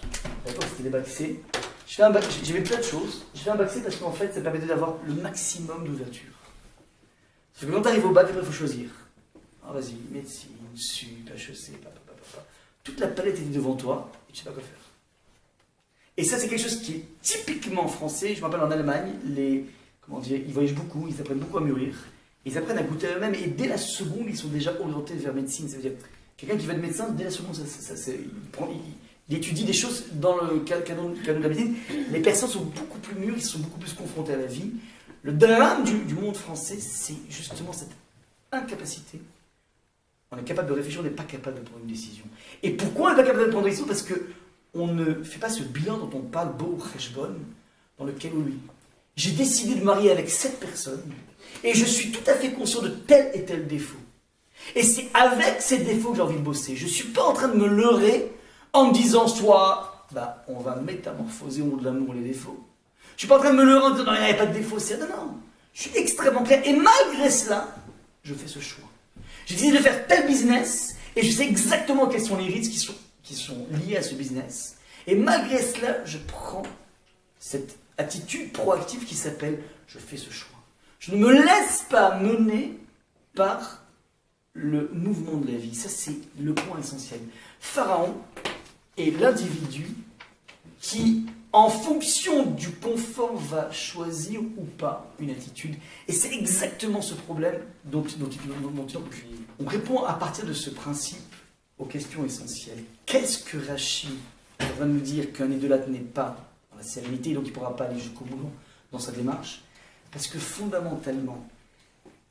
à l'époque c'était des bacs C, j'avais plein de choses. J'ai fait un bac C parce qu'en fait, ça permettait d'avoir le maximum d'ouverture. Parce que quand tu arrives au bac, il faut choisir. Ah, vas-y, médecine, sup, HEC, papa. Toute la palette est devant toi et tu sais pas quoi faire. Et ça, c'est quelque chose qui est typiquement français. Je me rappelle en Allemagne, ils voyagent beaucoup, ils apprennent beaucoup à mûrir. Ils apprennent à goûter à eux-mêmes et dès la seconde, ils sont déjà orientés vers médecine. Ça veut dire, quelqu'un qui va être médecin, dès la seconde, il étudie des choses dans le canon de la médecine. Les personnes sont beaucoup plus mûres, ils sont beaucoup plus confrontés à la vie. Le drame du monde français, c'est justement cette incapacité. On est capable de réfléchir, on n'est pas capable de prendre une décision. Et pourquoi on n'est pas capable de prendre une décision? Parce qu'on ne fait pas ce bilan dont on parle, Bo Cheshbon, dans lequel, oui, j'ai décidé de marier avec cette personne, et je suis tout à fait conscient de tel et tel défaut. Et c'est avec ces défauts que j'ai envie de bosser. Je ne suis pas en train de me leurrer en me disant soit, on va métamorphoser au monde de l'amour les défauts. Je ne suis pas en train de me leurrer en disant, non, il n'y a pas de défaut. Non. Je suis extrêmement clair. Et malgré cela, je fais ce choix. J'ai décidé de faire tel business et je sais exactement quels sont les risques qui sont liés à ce business. Et malgré cela, je prends cette attitude proactive qui s'appelle, je fais ce choix. Je ne me laisse pas mener par le mouvement de la vie. Ça, c'est le point essentiel. Pharaon est l'individu qui, en fonction du confort, va choisir ou pas une attitude. Et c'est exactement ce problème dont on répond à partir de ce principe aux questions essentielles. Qu'est-ce que Rashi va nous dire qu'un idolâtre n'est pas dans la sérénité, donc il ne pourra pas aller jusqu'au bout dans sa démarche? Parce que fondamentalement,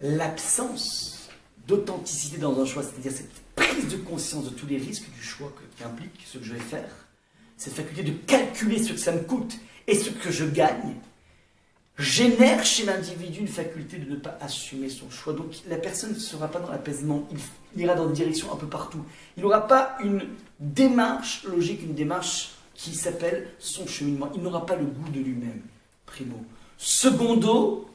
l'absence d'authenticité dans un choix, c'est-à-dire cette prise de conscience de tous les risques du choix qui implique ce que je vais faire, cette faculté de calculer ce que ça me coûte et ce que je gagne, génère chez l'individu une faculté de ne pas assumer son choix. Donc la personne ne sera pas dans l'apaisement, il ira dans une direction un peu partout. Il n'aura pas une démarche logique, une démarche qui s'appelle son cheminement. Il n'aura pas le goût de lui-même, primo. Secondo,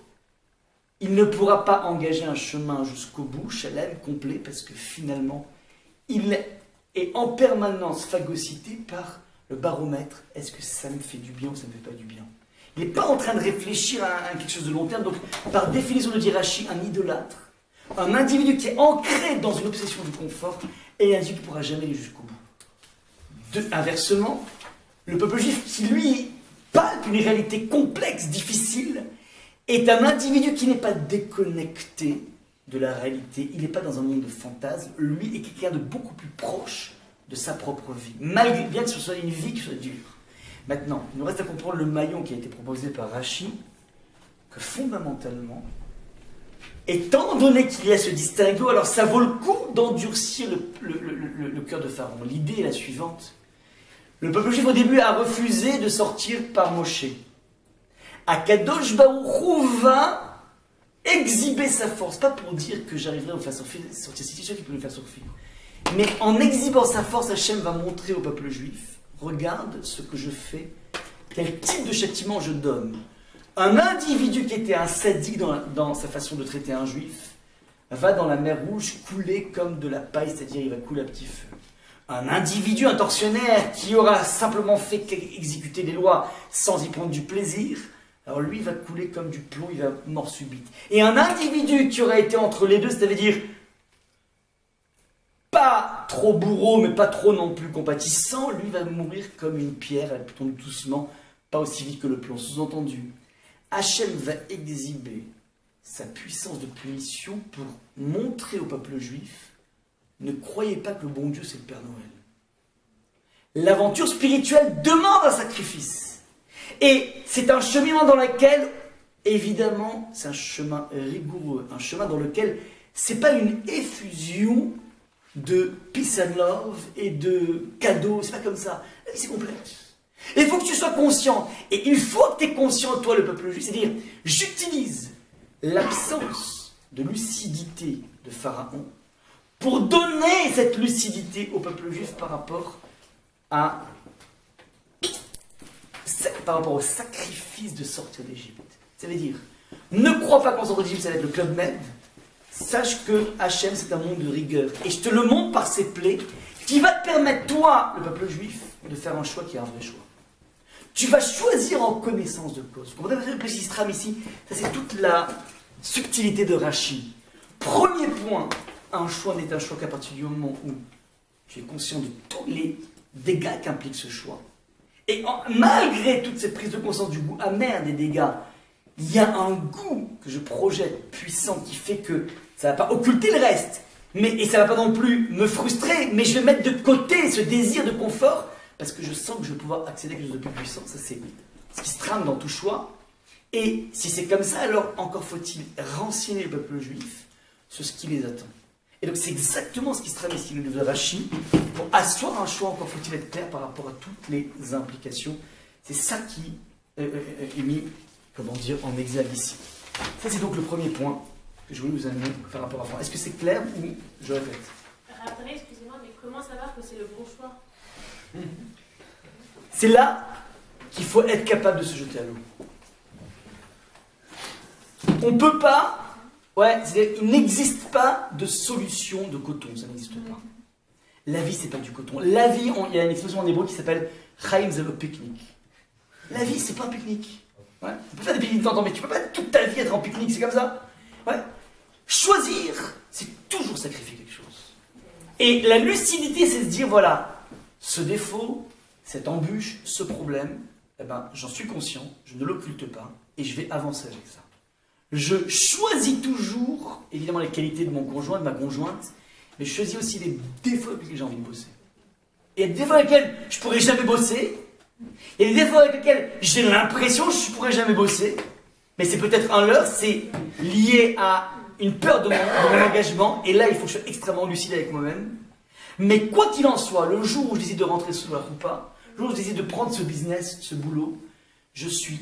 il ne pourra pas engager un chemin jusqu'au bout, shalem, complet, parce que finalement, il est en permanence phagocyté par le baromètre. Est-ce que ça me fait du bien ou ça ne me fait pas du bien? Il n'est pas en train de réfléchir à quelque chose de long terme. Donc, par définition de Rashi, un idolâtre, un individu qui est ancré dans une obsession du confort, est un individu qui ne pourra jamais aller jusqu'au bout. Inversement, le peuple juif qui, lui, palpe une réalité complexe, difficile, est un individu qui n'est pas déconnecté de la réalité. Il n'est pas dans un monde de fantasmes. Lui est quelqu'un de beaucoup plus proche de sa propre vie, malgré bien que ce soit une vie qui soit dure. Maintenant, il nous reste à comprendre le maillon qui a été proposé par Rashi, que fondamentalement, étant donné qu'il y a ce distinguo, alors ça vaut le coup d'endurcir le cœur de Pharaon. L'idée est la suivante. Le peuple juif au début a refusé de sortir par Moshe. Akadosh Baruch Hu va exhiber sa force, pas pour dire que j'arriverai à vous faire sortir cette situation qui peut nous faire sortir, mais en exhibant sa force, Hachem va montrer au peuple juif, regarde ce que je fais, quel type de châtiment je donne. Un individu qui était un sadique dans sa façon de traiter un juif, va dans la mer Rouge couler comme de la paille, c'est-à-dire il va couler à petit feu. Un individu, un tortionnaire, qui aura simplement fait exécuter les lois sans y prendre du plaisir, alors lui va couler comme du plomb, il va mort subite. Et un individu qui aurait été entre les deux, c'est-à-dire pas trop bourreau, mais pas trop non plus compatissant, lui va mourir comme une pierre, elle tombe doucement, pas aussi vite que le plomb. Sous-entendu, Hachem va exhiber sa puissance de punition pour montrer au peuple juif, ne croyez pas que le bon Dieu c'est le Père Noël. L'aventure spirituelle demande un sacrifice. Et c'est un cheminement dans lequel, évidemment, c'est un chemin rigoureux, un chemin dans lequel c'est pas une effusion de peace and love et de cadeaux, c'est pas comme ça. La vie c'est complexe. Et il faut que tu sois conscient. Et il faut que tu es conscient, toi, le peuple juif, c'est-à-dire, j'utilise l'absence de lucidité de Pharaon pour donner cette lucidité au peuple juif par rapport au sacrifice de sortir d'Égypte. Ça veut dire, ne crois pas qu'en sortant d'Égypte, ça va être le Club Med. Sache que Hachem, c'est un monde de rigueur. Et je te le montre par ces plaies qui va te permettre, toi, le peuple juif, de faire un choix qui est un vrai choix. Tu vas choisir en connaissance de cause. Vous comprenez le Plessistram ici? Ça, c'est toute la subtilité de Rachi. Premier point, un choix n'est un choix qu'à partir du moment où tu es conscient de tous les dégâts qu'implique ce choix. Et malgré toute cette prise de conscience du goût amer des dégâts, il y a un goût que je projette puissant qui fait que ça ne va pas occulter le reste, et ça ne va pas non plus me frustrer, mais je vais mettre de côté ce désir de confort parce que je sens que je vais pouvoir accéder à quelque chose de plus puissant. Ça, c'est ce qui se trame dans tout choix. Et si c'est comme ça, alors encore faut-il renseigner le peuple juif sur ce qui les attend. Et donc c'est exactement ce qui se trame ici, le livre de Rachi. Pour asseoir un choix, encore faut-il être clair par rapport à toutes les implications. C'est ça qui est mis, comment dire, en exergue ici. Ça, c'est donc le premier point que je voulais vous amener par rapport à ça. Est-ce que c'est clair ou je répète? Après, excusez-moi, mais comment savoir que c'est le bon choix? C'est là qu'il faut être capable de se jeter à l'eau. On ne peut pas, il n'existe pas de solution de coton, ça n'existe pas. La vie, c'est pas du coton. La vie, il y a une expression en hébreu qui s'appelle Chaim Zelo pique-nique. La vie, c'est pas un pique-nique. Ouais. Tu peux faire des pique-niques de temps en temps, mais tu peux pas toute ta vie être en pique-nique, c'est comme ça. Ouais. Choisir, c'est toujours sacrifier quelque chose. Et la lucidité, c'est se dire, voilà, ce défaut, cette embûche, ce problème, eh ben, j'en suis conscient, je ne l'occulte pas, et je vais avancer avec ça. Je choisis toujours, évidemment, les qualités de mon conjoint, de ma conjointe, mais je choisis aussi les défauts avec lesquels j'ai envie de bosser. Et il y a des défauts avec lesquels je ne pourrais jamais bosser, et des défauts avec lesquels j'ai l'impression que je ne pourrais jamais bosser, mais c'est peut-être un leurre, c'est lié à une peur de mon engagement, et là, il faut que je sois extrêmement lucide avec moi-même. Mais quoi qu'il en soit, le jour où je décide de rentrer sous la roupa, le jour où je décide de prendre ce business, ce boulot, je suis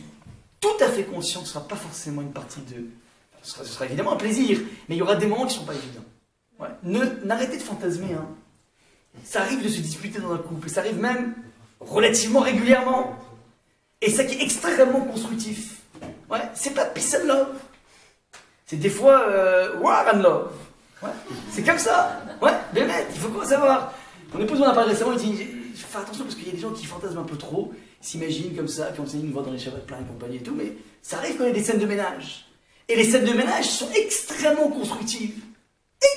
tout à fait conscient que ce ne sera pas forcément une partie de... Ce sera évidemment un plaisir, mais il y aura des moments qui ne sont pas évidents. Ouais. N'arrêtez de fantasmer. Hein. Ça arrive de se disputer dans un couple, et ça arrive même relativement régulièrement. Et ça qui est extrêmement constructif. Ouais. C'est pas peace and love. C'est des fois war and love. Ouais. C'est comme ça. Ouais, bien net, il faut savoir. Mon épouse m'en a parlé récemment, il dit fais attention parce qu'il y a des gens qui fantasment un peu trop, s'imaginent comme ça, qui ont une voix dans les cheveux plein et compagnie et tout, mais ça arrive quand il y a des scènes de ménage. Et les scènes de ménage sont extrêmement constructives.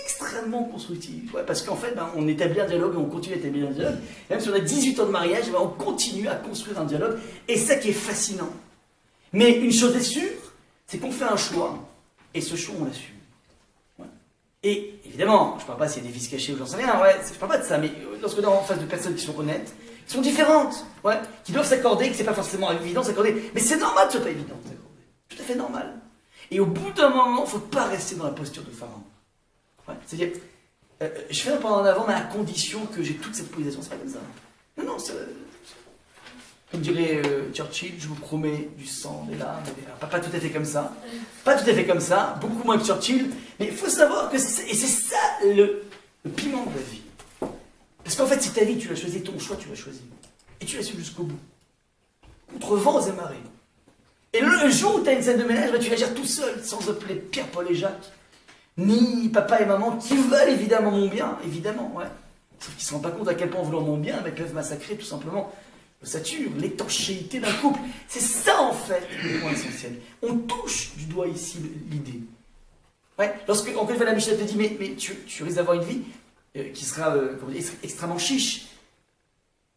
Extrêmement constructives. Ouais, parce qu'en fait, on établit un dialogue et on continue à établir un dialogue. Et même si on a 18 ans de mariage, on continue à construire un dialogue. Et c'est ça qui est fascinant. Mais une chose est sûre, c'est qu'on fait un choix, et ce choix, on l'assume. Ouais. Et évidemment, je ne parle pas s'il y a des vices cachés ou j'en sais rien, ouais, je ne parle pas de ça, mais lorsque on est en face de personnes qui sont honnêtes, qui sont différentes, ouais, qui doivent s'accorder, que c'est pas forcément évident de s'accorder, mais c'est normal que ce soit pas évident de s'accorder. Tout à fait normal. Et au bout d'un moment, il ne faut pas rester dans la posture de Pharaon. Ouais, c'est-à-dire, je fais un pas en avant, mais à condition que j'ai toute cette position, c'est pas comme ça. Non, non, Comme dirait Churchill, je vous promets du sang, des larmes, pas tout à fait comme ça. Pas tout à fait comme ça, beaucoup moins que Churchill. Mais il faut savoir que c'est ça le piment de la vie. Parce qu'en fait, c'est ta vie, tu l'as choisi, ton choix, tu l'as choisi. Et tu l'as su jusqu'au bout. Contre vents et marées. Et le jour où tu as une scène de ménage, tu la gères tout seul, sans appeler Pierre, Paul et Jacques, ni papa et maman, qui veulent évidemment mon bien, évidemment, ouais. Sauf qu'ils ne se rendent pas compte à quel point en voulant mon bien, ils peuvent massacrer tout simplement l'ossature, l'étanchéité d'un couple. C'est ça en fait le point essentiel. On touche du doigt ici l'idée. Ouais, lorsque, encore une fois, la Mishnah te dit, mais tu risques d'avoir une vie qui sera extrêmement chiche.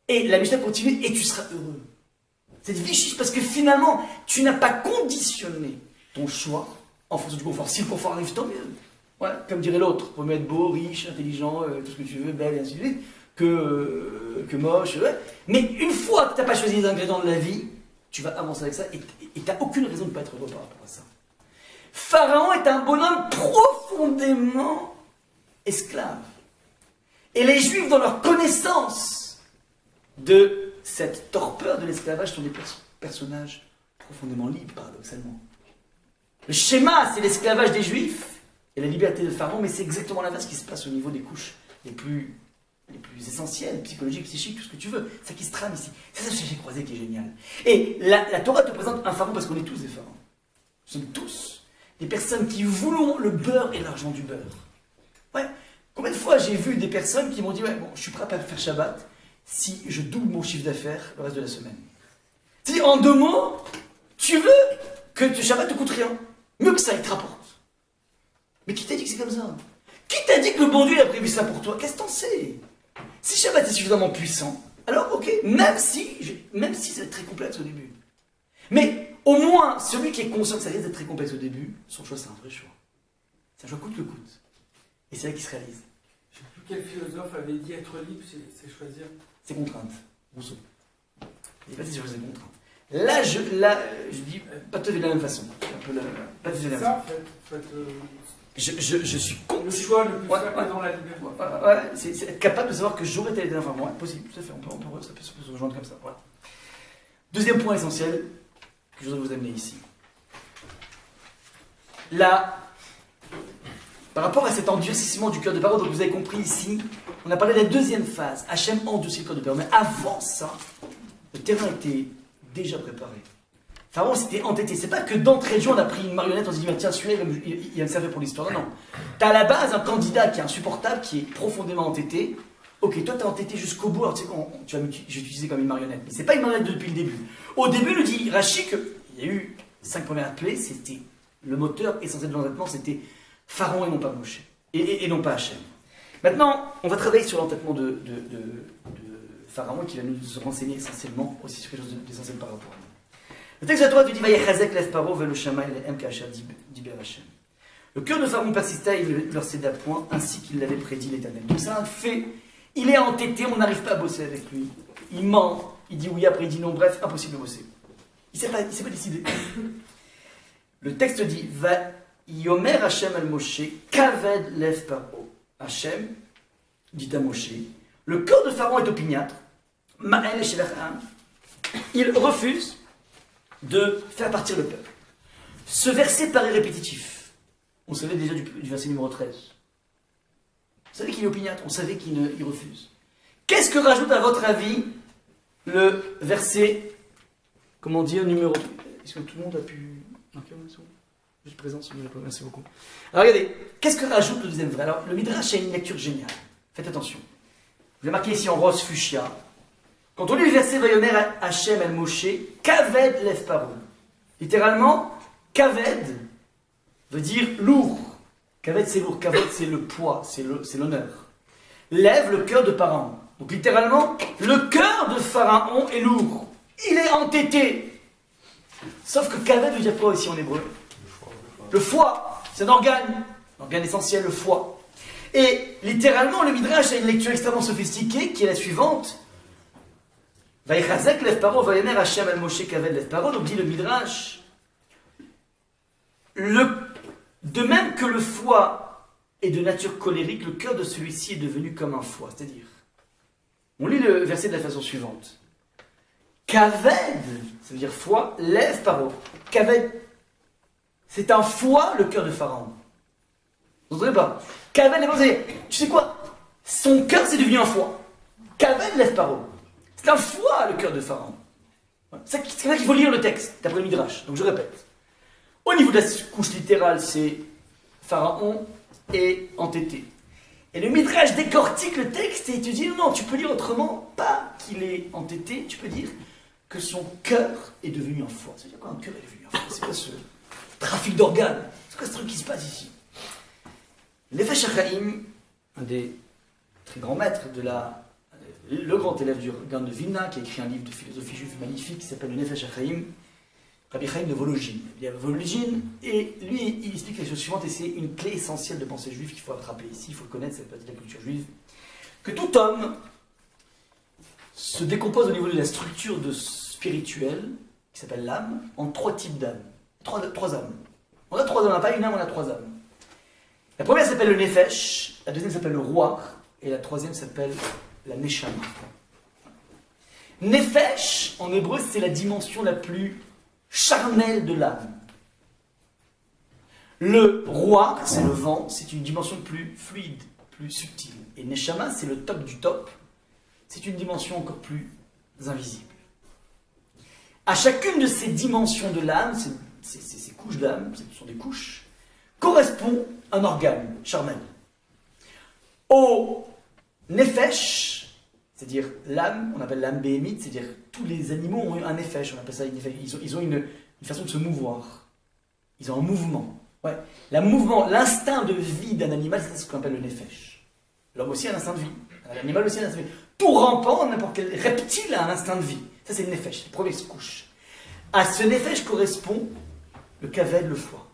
Et la Mishnah continue, et tu seras heureux. Cette vie chiche, parce que finalement, tu n'as pas conditionné ton choix en fonction du confort. Si le confort arrive, tant mieux. Ouais, comme dirait l'autre, vaut mieux être beau, riche, intelligent, tout ce que tu veux, belle, et ainsi de suite, que moche. Ouais. Mais une fois que tu n'as pas choisi les ingrédients de la vie, tu vas avancer avec ça, et tu n'as aucune raison de ne pas être heureux par rapport à ça. Pharaon est un bonhomme profondément esclave. Et les Juifs, dans leur connaissance de cette torpeur de l'esclavage, sont des personnages profondément libres, paradoxalement. Le schéma, c'est l'esclavage des Juifs et la liberté de Pharaon, mais c'est exactement l'inverse qui se passe au niveau des couches les plus essentielles, psychologiques, psychiques, tout ce que tu veux. C'est ça qui se trame ici. C'est ça que j'ai croisé qui est génial. Et la Torah te présente un Pharaon parce qu'on est tous des pharaons. Nous sommes tous des personnes qui voulons le beurre et l'argent du beurre. Ouais. Combien de fois j'ai vu des personnes qui m'ont dit, ouais, bon, je suis prêt à faire Shabbat si je double mon chiffre d'affaires le reste de la semaine. C'est-à-dire, en 2 mots, tu veux que le Shabbat te coûte rien. Mieux que ça, il te rapporte. Mais qui t'a dit que c'est comme ça? Qui t'a dit que le bon Dieu a prévu ça pour toi? Qu'est-ce que t'en sais? Si Shabbat est suffisamment puissant, alors ok, même si ça va être très complexe au début. Mais au moins, celui qui est conscient que ça risque d'être très complexe au début, son choix c'est un vrai choix. C'est un choix coûte que coûte. Et c'est là qu'il se réalise. Je ne sais plus quel philosophe avait dit être libre, c'est choisir. C'est contrainte. Rousseau. Il n'est pas dit c'est choisir contrainte. Là, je dis pas tout de la même façon. Pas tout de la même façon. En fait, je suis con. le choix le plus simple dans la liberté. Ouais, c'est être capable de savoir que j'aurais telle dernière fois. Ouais, possible, tout à fait. Ça peut se rejoindre comme ça. Voilà. Deuxième point essentiel que je voudrais vous amener ici. Là, par rapport à cet endurcissement du cœur de Pharaon, donc vous avez compris ici, on a parlé de la deuxième phase. Hachem endurcit le cœur de Pharaon. Mais avant ça, le terrain était déjà préparé. Pharaon s'était entêté. C'est pas que d'entrée de jeu, on a pris une marionnette, on s'est dit, tiens, celui-là, il va me servir pour l'histoire. Non, non. T'as à la base un candidat qui est insupportable, qui est profondément entêté. Ok, toi, t'es entêté jusqu'au bout. Alors, tu sais, je vais utiliser comme une marionnette. Mais c'est pas une marionnette depuis le début. Au début, nous dit Rachi qu'il y a eu 5 premières plaies, c'était le moteur essentiel de l'entêtement, c'était Pharaon et non pas Moshe. Et non pas Hachem. Maintenant, on va travailler sur l'entêtement de Pharaon qui va nous renseigner essentiellement aussi sur quelque chose d'essentiel par rapport à nous. Le texte de la Torah dit Vayechazek lev Paro velo shamay lehem ka'asher diber Hashem. Le cœur de Pharaon persista et il leur céda point, ainsi qu'il l'avait prédit l'Éternel. Donc c'est un fait. Il est entêté, on n'arrive pas à bosser avec lui. Il ment, il dit oui, après il dit non, bref, impossible de bosser. Il ne s'est pas décidé. Le texte dit Va yomer Hashem al Moshe, kaved lev Paro. Hashem dit à Moshe le cœur de Pharaon est opiniâtre. Ma'el Sheverham. Il refuse de faire partir le peuple. Ce verset paraît répétitif. On savait déjà du verset numéro 13. On savait qu'il est opiniâtre, on savait qu'il refuse. Qu'est-ce que rajoute à votre avis le verset, comment dire, numéro... Est-ce que tout le monde a pu... Ok, juste présence, merci beaucoup. Alors regardez, qu'est-ce que rajoute le deuxième verset? Alors le Midrash a une lecture géniale. Faites attention. Je vais marquer ici en rose fuchsia. Quand on lit le verset Vayomer Hashem el Moshe, Kaved lev Paro. Littéralement, Kaved veut dire lourd. Kaved c'est lourd, Kaved c'est le poids, c'est l'honneur. Lève le cœur de Pharaon. Donc littéralement, le cœur de Pharaon est lourd. Il est entêté. Sauf que Kaved veut dire quoi ici en hébreu? Le foie, c'est un organe essentiel, le foie. Et littéralement, le Midrash a une lecture extrêmement sophistiquée qui est la suivante. Vayechazek lev Paro, vayomer Hashem el Moshe kaved lev Paro. Donc dit le Midrash, de même que le foie est de nature colérique, le cœur de celui-ci est devenu comme un foie. C'est-à-dire, on lit le verset de la façon suivante. Kaved, ça veut dire foie, lève paro. Kaved, c'est un foie, le cœur de Pharaon. Vous entendez pas? Kaved, tu sais quoi? Son cœur, c'est devenu un foie. Kaved, lève paro. C'est un foie, le cœur de Pharaon. C'est pour ça qu'il faut lire le texte, d'après le Midrash. Donc je répète. Au niveau de la couche littérale, c'est Pharaon est entêté. Et le Midrash décortique le texte et il te dit non, tu peux lire autrement, pas qu'il est entêté, tu peux dire que son cœur est devenu un foie. C'est-à-dire quoi un cœur est devenu un foie? C'est quoi ce trafic d'organes? C'est quoi ce truc qui se passe ici? Nefesh HaChaim, un des très grands maîtres de le grand élève du Gaon de Vilna, qui a écrit un livre de philosophie juive magnifique qui s'appelle le Nefesh HaChaim, Rabbi Chaim de Vologine. Il y a Vologine, et lui, il explique la chose suivante, et c'est une clé essentielle de pensée juive qu'il faut attraper ici, il faut le connaître, cette partie de la culture juive, que tout homme se décompose au niveau de la structure spirituelle, qui s'appelle l'âme, en 3 types d'âmes. 3 âmes. On a 3 âmes, on n'a pas une âme, on a 3 âmes. La première s'appelle le Nefesh, la deuxième s'appelle le Ruach, et la troisième s'appelle la Neshama. Nefesh, en hébreu, c'est la dimension la plus charnelle de l'âme. Le roi, c'est le vent, c'est une dimension plus fluide, plus subtile. Et Neshama, c'est le top du top, c'est une dimension encore plus invisible. À chacune de ces dimensions de l'âme, ces couches d'âme, ce sont des couches, correspond un organe charnel. Au Nefesh, c'est-à-dire l'âme, on appelle l'âme béhémite, c'est-à-dire tous les animaux ont un nefesh, on appelle ça une nefesh. Ils ont une façon de se mouvoir. Ils ont un mouvement. Ouais. L'instinct de vie d'un animal, c'est ce qu'on appelle le nefesh. L'homme aussi a un instinct de vie. L'animal aussi a un instinct de vie. Tout rampant, n'importe quel reptile a un instinct de vie. Ça, c'est le nefesh, c'est la première couche. À ce nefesh correspond le kaved, le foie.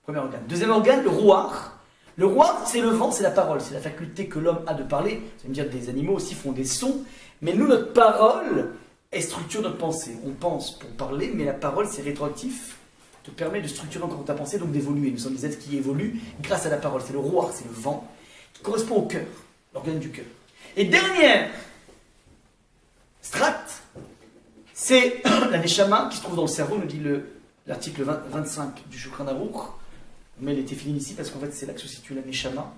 Premier organe. Deuxième organe, le ruach. Le roi, c'est le vent, c'est la parole, c'est la faculté que l'homme a de parler. Ça veut dire que des animaux aussi font des sons, mais nous, notre parole, elle structure notre pensée. On pense pour parler, mais la parole, c'est rétroactif, te permet de structurer encore ta pensée, donc d'évoluer. Nous sommes des êtres qui évoluent grâce à la parole. C'est le roi, c'est le vent, qui correspond au cœur, l'organe du cœur. Et dernière strate, c'est la neshama qui se trouve dans le cerveau, nous dit l'article 25 du Shulchan Aruch. Mais elle était finie ici parce qu'en fait c'est là que se situe la neshama,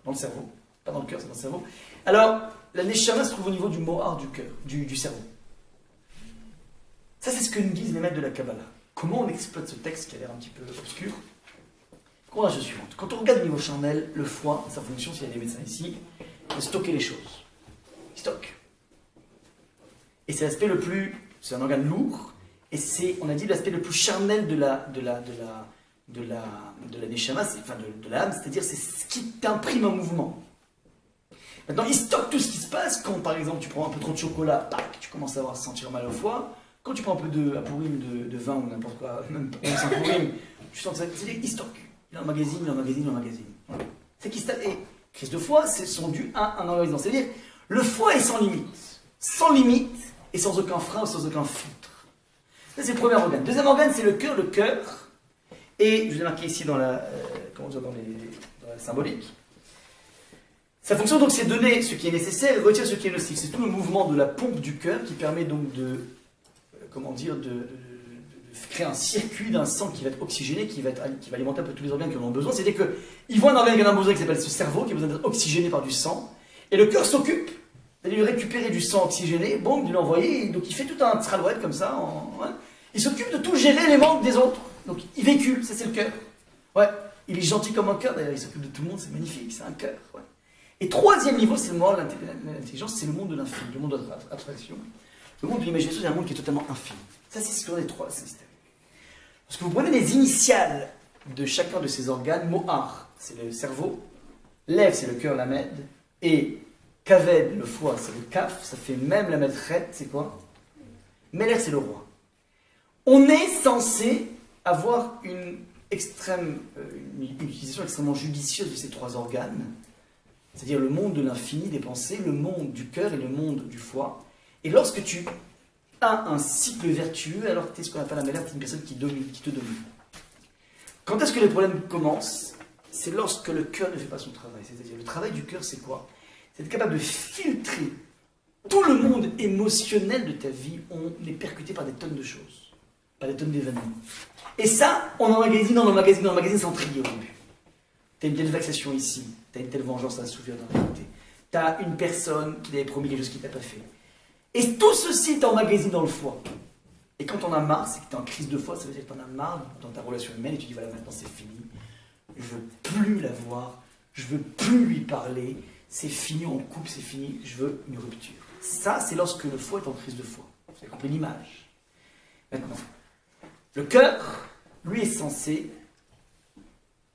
dans le cerveau, pas dans le cœur, c'est dans le cerveau. Alors, la neshama se trouve au niveau du mohar du cœur, du cerveau. Ça c'est ce que nous disent les maîtres de la Kabbalah. Comment on exploite ce texte qui a l'air un petit peu obscur? Comment la chose suivante. Quand on regarde au niveau charnel, le foie, sa fonction, s'il y a des médecins ici, c'est de stocker les choses. Il stocke. Et c'est l'aspect le plus, c'est un organe lourd, et c'est, on a dit, l'aspect le plus charnel de la neshama, enfin de l'âme, c'est-à-dire c'est ce qui t'imprime un mouvement. Maintenant, il stocke tout ce qui se passe quand, par exemple, tu prends un peu trop de chocolat, tac, tu commences à sentir mal au foie. Quand tu prends un peu de pourim de vin ou n'importe quoi, même sans pourim, tu sens que c'est-à-dire il stocke. Il emmagasine, il emmagasine, il emmagasine. Voilà. C'est qu'il stocke. Et crise de foie, sont dus à un emmagasinement. C'est-à-dire, le foie est sans limite et sans aucun frein ou sans aucun filtre. Ça, c'est le premier organe. Deuxième organe, c'est le cœur. Le cœur. Et je vous ai marqué ici dans la symbolique. Sa fonction donc c'est donner ce qui est nécessaire et retirer ce qui est nocif. C'est tout le mouvement de la pompe du cœur qui permet donc de créer un circuit d'un sang qui va être oxygéné, qui va alimenter un peu tous les organes qui en ont besoin. C'est-à-dire qu'il voit un organe qui en a besoin qui s'appelle ce cerveau, qui a besoin d'être oxygéné par du sang, et le cœur s'occupe d'aller lui récupérer du sang oxygéné, bon, de l'envoyer, donc il fait tout un tralouette comme ça, il s'occupe de tout gérer les manques des autres. Donc il véhicule, ça c'est le cœur. Ouais, il est gentil comme un cœur, d'ailleurs il s'occupe de tout le monde, c'est magnifique, c'est un cœur. Ouais. Et troisième niveau, c'est le monde de l'intelligence, c'est le monde de l'infini, le monde de l'abstraction. Le monde de l'imagination, c'est un monde qui est totalement infini. Ça c'est ce qu'on est trois systèmes. Parce que vous prenez les initiales de chacun de ces organes, Mohar, c'est le cerveau, Lev, c'est le cœur, la med, et Kaved, le foie, c'est le kaf, ça fait même la medret, c'est quoi? Meler, c'est le roi. On est censé avoir une utilisation extrêmement judicieuse de ces trois organes, c'est-à-dire le monde de l'infini des pensées, le monde du cœur et le monde du foie. Et lorsque tu as un cycle vertueux, alors tu es ce qu'on appelle un malade, c'est une personne qui te domine. Quand est-ce que les problèmes commencent? C'est lorsque le cœur ne fait pas son travail. C'est-à-dire le travail du cœur, c'est quoi? C'est être capable de filtrer tout le monde émotionnel de ta vie, on est percuté par des tonnes de choses, par des tonnes d'événements. Et ça, on emmagasine, sans trier au début. T'as une telle vexation ici, t'as une telle vengeance à souffrir dans la réalité. T'as une personne qui t'avait promis quelque chose qu'il t'a pas fait. Et tout ceci t'emmagasine dans le foie. Et quand on a marre, c'est que t'es en crise de foi, ça veut dire que t'en as marre dans ta relation humaine et tu dis voilà, maintenant c'est fini. Je veux plus la voir, je veux plus lui parler, c'est fini, on coupe, c'est fini, je veux une rupture. Ça, c'est lorsque le foie est en crise de foi. Vous avez compris l'image. Maintenant, le cœur, lui, est censé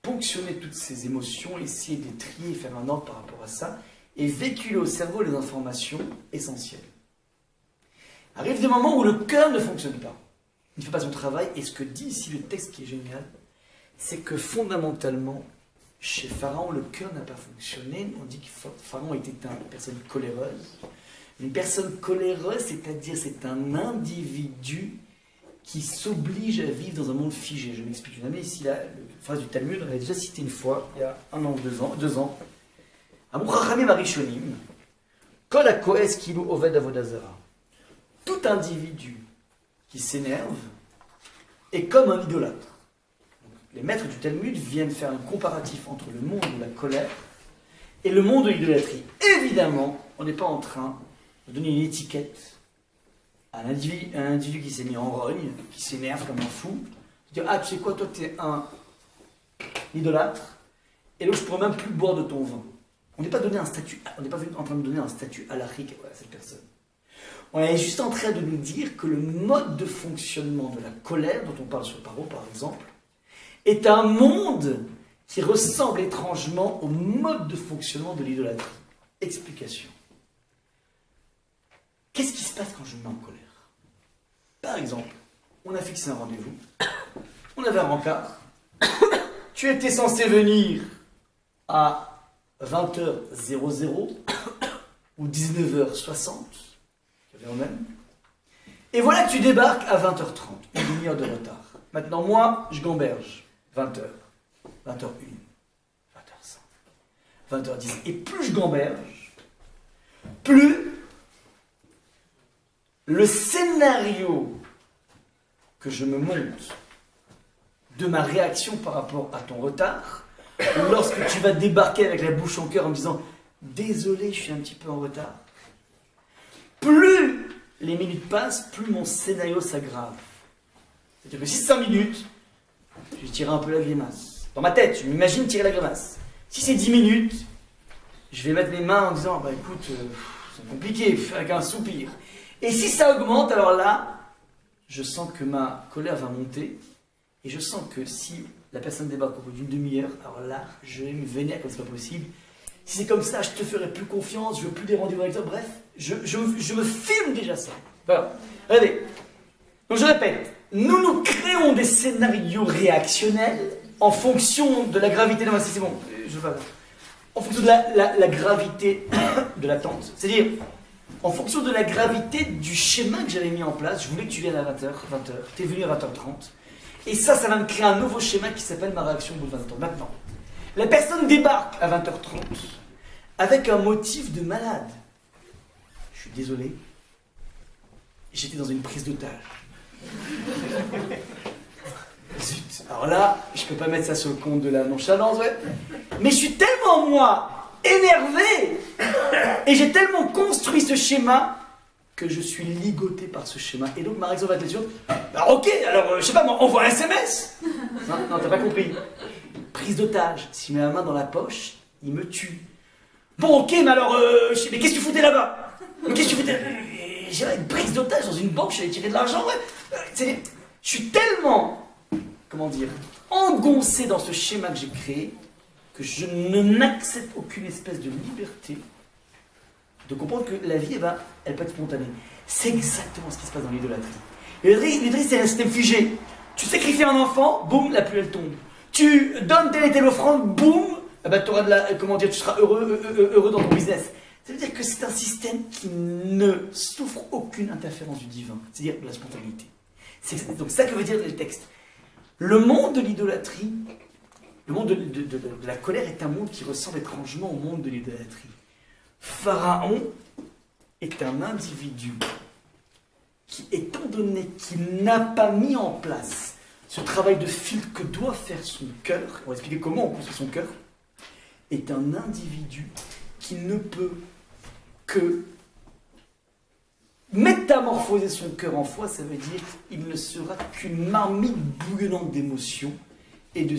ponctionner toutes ces émotions, essayer de les trier, faire un ordre par rapport à ça, et véhiculer au cerveau les informations essentielles. Arrive des moments où le cœur ne fonctionne pas. Il ne fait pas son travail, et ce que dit ici le texte qui est génial, c'est que fondamentalement, chez Pharaon, le cœur n'a pas fonctionné. On dit que Pharaon était une personne coléreuse. Une personne coléreuse, c'est-à-dire c'est un individu qui s'oblige à vivre dans un monde figé. Je m'explique. Une année ici, la phrase du Talmud, on l'avait déjà cité une fois, il y a 1 an ou 2 ans. Amou Chachamim Arishonim, Kol HaKoes Kilu Oved Avodah Zara. Tout individu qui s'énerve est comme un idolâtre. Les maîtres du Talmud viennent faire un comparatif entre le monde de la colère et le monde de l'idolâtrie. Évidemment, on n'est pas en train de donner une étiquette à un individu qui s'est mis en rogne, qui s'énerve comme un fou, de dire ah, tu sais quoi, toi tu es un idolâtre, et l'autre je pourrais même plus boire de ton vin. On n'est pas donné un statut, on n'est pas en train de donner un statut halachique à cette personne. On est juste en train de nous dire que le mode de fonctionnement de la colère, dont on parle sur Paro par exemple, est un monde qui ressemble étrangement au mode de fonctionnement de l'idolâtrie. Explication. Qu'est-ce qui se passe quand je me mets en colère? Par exemple, on a fixé un rendez-vous, on avait un rencard, tu étais censé venir à 20h00 ou 19h60, même. Et voilà que tu débarques à 20h30, une demi-heure de retard. Maintenant, moi, je gamberge. 20h, 20h01, 20h05, 20h10. Et plus je gamberge, plus le scénario que je me monte de ma réaction par rapport à ton retard, lorsque tu vas débarquer avec la bouche en cœur en me disant « Désolé, je suis un petit peu en retard », plus les minutes passent, plus mon scénario s'aggrave. C'est-à-dire que si 5 minutes, je tirerai un peu la grimace. Dans ma tête, je m'imagine tirer la grimace. Si c'est 10 minutes, je vais mettre mes mains en disant bah écoute, c'est compliqué, avec un soupir. Et si ça augmente, alors là, je sens que ma colère va monter. Et je sens que si la personne débarque au bout d'une demi-heure, alors là, je vais me vénérer comme c'est pas possible. Si c'est comme ça, je te ferai plus confiance, je veux plus des rendez-vous avec toi. Bref, je me filme déjà ça. Voilà. Regardez. Donc je répète, nous créons des scénarios réactionnels en fonction de la gravité. Non, c'est bon, je vais pas. En fonction de la gravité de l'attente. C'est-à-dire, en fonction de la gravité du schéma que j'avais mis en place, je voulais que tu viennes à 20h, tu es venu à 20h30. Et ça va me créer un nouveau schéma qui s'appelle ma réaction au bout de 20 ans. Maintenant, la personne débarque à 20h30 avec un motif de malade. Je suis désolé, j'étais dans une prise d'otage. Zut, alors là, je peux pas mettre ça sur le compte de la nonchalance, ouais. Mais je suis tellement, moi, énervé, et j'ai tellement construit ce schéma que je suis ligoté par ce schéma. Et donc ma réaction va être la suivante. Alors ok, alors je sais pas moi, envoie un SMS. Non, t'as pas compris. Prise d'otage. Si je mets ma main dans la poche, il me tue. Bon ok, mais alors, mais qu'est-ce que tu foutais là-bas? Mais qu'est-ce que tu foutais? J'ai une prise d'otage dans une banque, j'allais tirer de l'argent, ouais. Je suis tellement, comment dire, engoncé dans ce schéma que j'ai créé, que je n'accepte aucune espèce de liberté de comprendre que la vie, elle peut être spontanée. C'est exactement ce qui se passe dans l'idolâtrie. L'idolâtrie, c'est un système figé. Tu sacrifies un enfant, boum, la pluie elle tombe. Tu donnes telle et telle offrande, boum, t'auras de la, comment dire, tu seras heureux dans ton business. Ça veut dire que c'est un système qui ne souffre aucune interférence du divin, c'est-à-dire de la spontanéité. C'est donc ça que veut dire le texte. Le monde de l'idolâtrie, le monde de la colère est un monde qui ressemble étrangement au monde de l'idolâtrie. Pharaon est un individu qui, étant donné qu'il n'a pas mis en place ce travail de filtre que doit faire son cœur, on va expliquer comment on construit son cœur, est un individu qui ne peut que métamorphoser son cœur en foi. Ça veut dire qu'il ne sera qu'une marmite bouillonnante d'émotions et de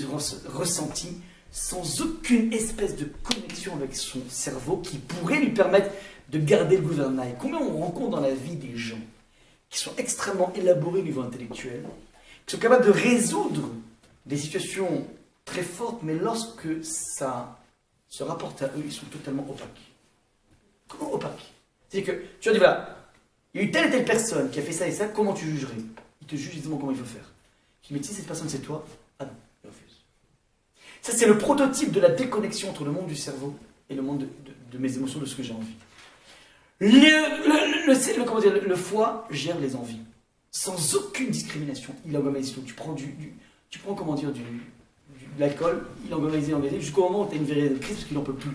ressentis, sans aucune espèce de connexion avec son cerveau qui pourrait lui permettre de garder le gouvernail. Combien on rencontre dans la vie des gens qui sont extrêmement élaborés au niveau intellectuel, qui sont capables de résoudre des situations très fortes, mais lorsque ça se rapporte à eux, ils sont totalement opaques. Comment opaques? C'est-à-dire que tu leur dis, voilà, il y a eu telle et telle personne qui a fait ça et ça, comment tu jugerais? Il te juge justement comment il faut faire. Je dis, mais si cette personne c'est toi, ah non, il refuse. Ça c'est le prototype de la déconnexion entre le monde du cerveau et le monde de mes émotions, de ce que j'ai envie. Le foie gère les envies, sans aucune discrimination. Il organise tout. Tu prends de l'alcool, il organise jusqu'au moment où tu as une véritable crise parce qu'il n'en peut plus.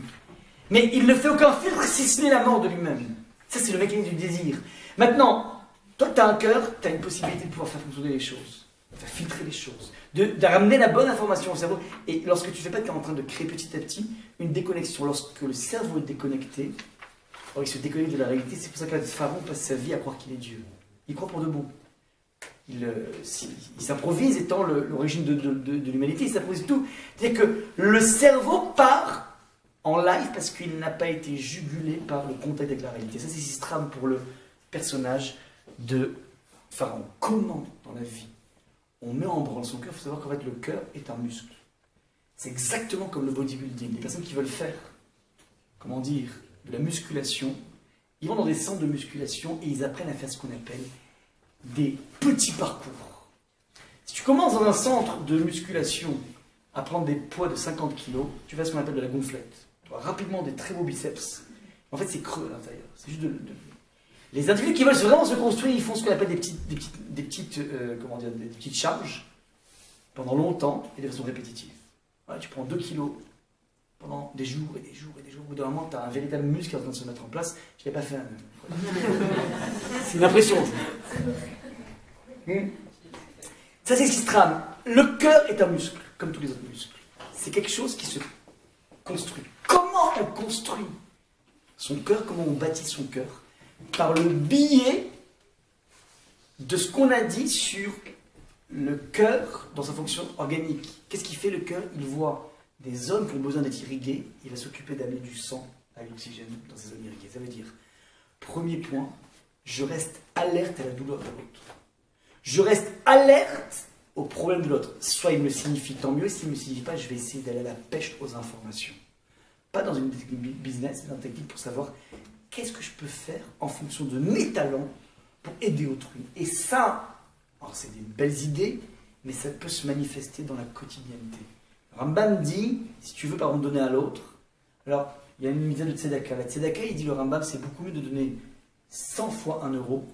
Mais il ne fait aucun filtre si ce n'est la mort de lui-même. Ça, c'est le mécanisme du désir. Maintenant, toi, tu as un cœur, tu as une possibilité de pouvoir faire fonctionner les choses, de faire filtrer les choses, de ramener la bonne information au cerveau. Et lorsque tu fais pas, tu es en train de créer petit à petit une déconnexion. Lorsque le cerveau est déconnecté, alors il se déconnecte de la réalité. C'est pour ça que Pharaon passe sa vie à croire qu'il est Dieu. Il croit pour de bon. Il s'improvise étant l'origine de l'humanité, il s'improvise tout. C'est-à-dire que le cerveau part en live parce qu'il n'a pas été jugulé par le contact avec la réalité. Ça, c'est ce qui se trame pour le personnage de Pharaon. Comment, dans la vie, on met en branle son cœur? Il faut savoir qu'en fait, le cœur est un muscle. C'est exactement comme le bodybuilding. Les personnes qui veulent faire, comment dire, de la musculation, ils vont dans des centres de musculation et ils apprennent à faire ce qu'on appelle des petits parcours. Si tu commences dans un centre de musculation à prendre des poids de 50 kg, tu fais ce qu'on appelle de la gonflette. Tu as rapidement des très beaux biceps. En fait, c'est creux à l'intérieur. C'est juste Les individus qui veulent vraiment se construire, ils font ce qu'on appelle des petites charges pendant longtemps et de façon répétitive. Voilà, tu prends 2 kilos pendant des jours et des jours et des jours. Au bout d'un moment, tu as un véritable muscle qui est en train de se mettre en place. Je ne l'ai pas fait. C'est une impression. Ça, c'est ce qui se trame. Le cœur est un muscle, comme tous les autres muscles. C'est quelque chose qui se construit. Comment on construit son cœur? Comment on bâtit son cœur? Par le biais de ce qu'on a dit sur le cœur dans sa fonction organique. Qu'est-ce qui fait le cœur? Il voit des zones qui ont besoin d'être irriguées. Il va s'occuper d'amener du sang à l'oxygène dans ces zones irriguées. Ça veut dire, premier point, je reste alerte à la douleur de l'autre. Je reste alerte au problème de l'autre. Soit il me signifie, tant mieux. S'il ne me signifie pas, je vais essayer d'aller à la pêche aux informations. Pas dans une business, mais dans une technique pour savoir qu'est-ce que je peux faire en fonction de mes talents pour aider autrui. Et ça, alors c'est des belles idées, mais ça peut se manifester dans la quotidienneté. Rambam dit, si tu veux par exemple donner à l'autre, alors il y a une mise de tzedaka. La tzedaka, il dit le Rambam, c'est beaucoup mieux de donner 100 fois 1 euro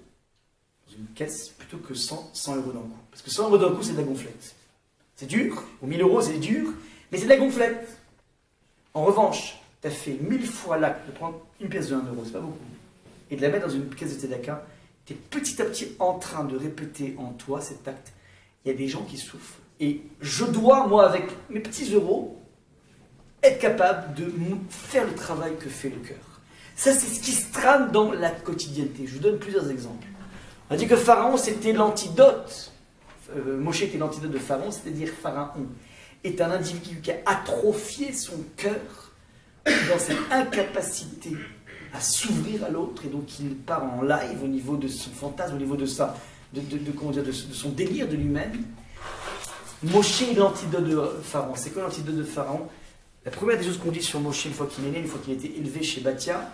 dans une caisse plutôt que 100 euros d'un coup. Parce que 100 euros d'un coup, c'est de la gonflette. C'est dur, ou 1000 euros, c'est dur, mais c'est de la gonflette. En revanche, tu as fait 1000 fois l'acte de prendre une pièce de 1 euro, c'est pas beaucoup, et de la mettre dans une caisse de tzedaka, tu es petit à petit en train de répéter en toi cet acte. Il y a des gens qui souffrent. Et je dois, moi, avec mes petits euros, être capable de faire le travail que fait le cœur. Ça, c'est ce qui se trame dans la quotidienneté. Je vous donne plusieurs exemples. On a dit que Pharaon, c'était l'antidote. Moshe était l'antidote de Pharaon, c'est-à-dire Pharaon est un individu qui a atrophié son cœur dans cette incapacité à s'ouvrir à l'autre, et donc il part en live au niveau de son fantasme, au niveau de son délire de lui-même. Moshe est l'antidote de Pharaon. C'est quoi l'antidote de Pharaon? La première des choses qu'on dit sur Moshe une fois qu'il est né, une fois qu'il a été élevé chez Batia,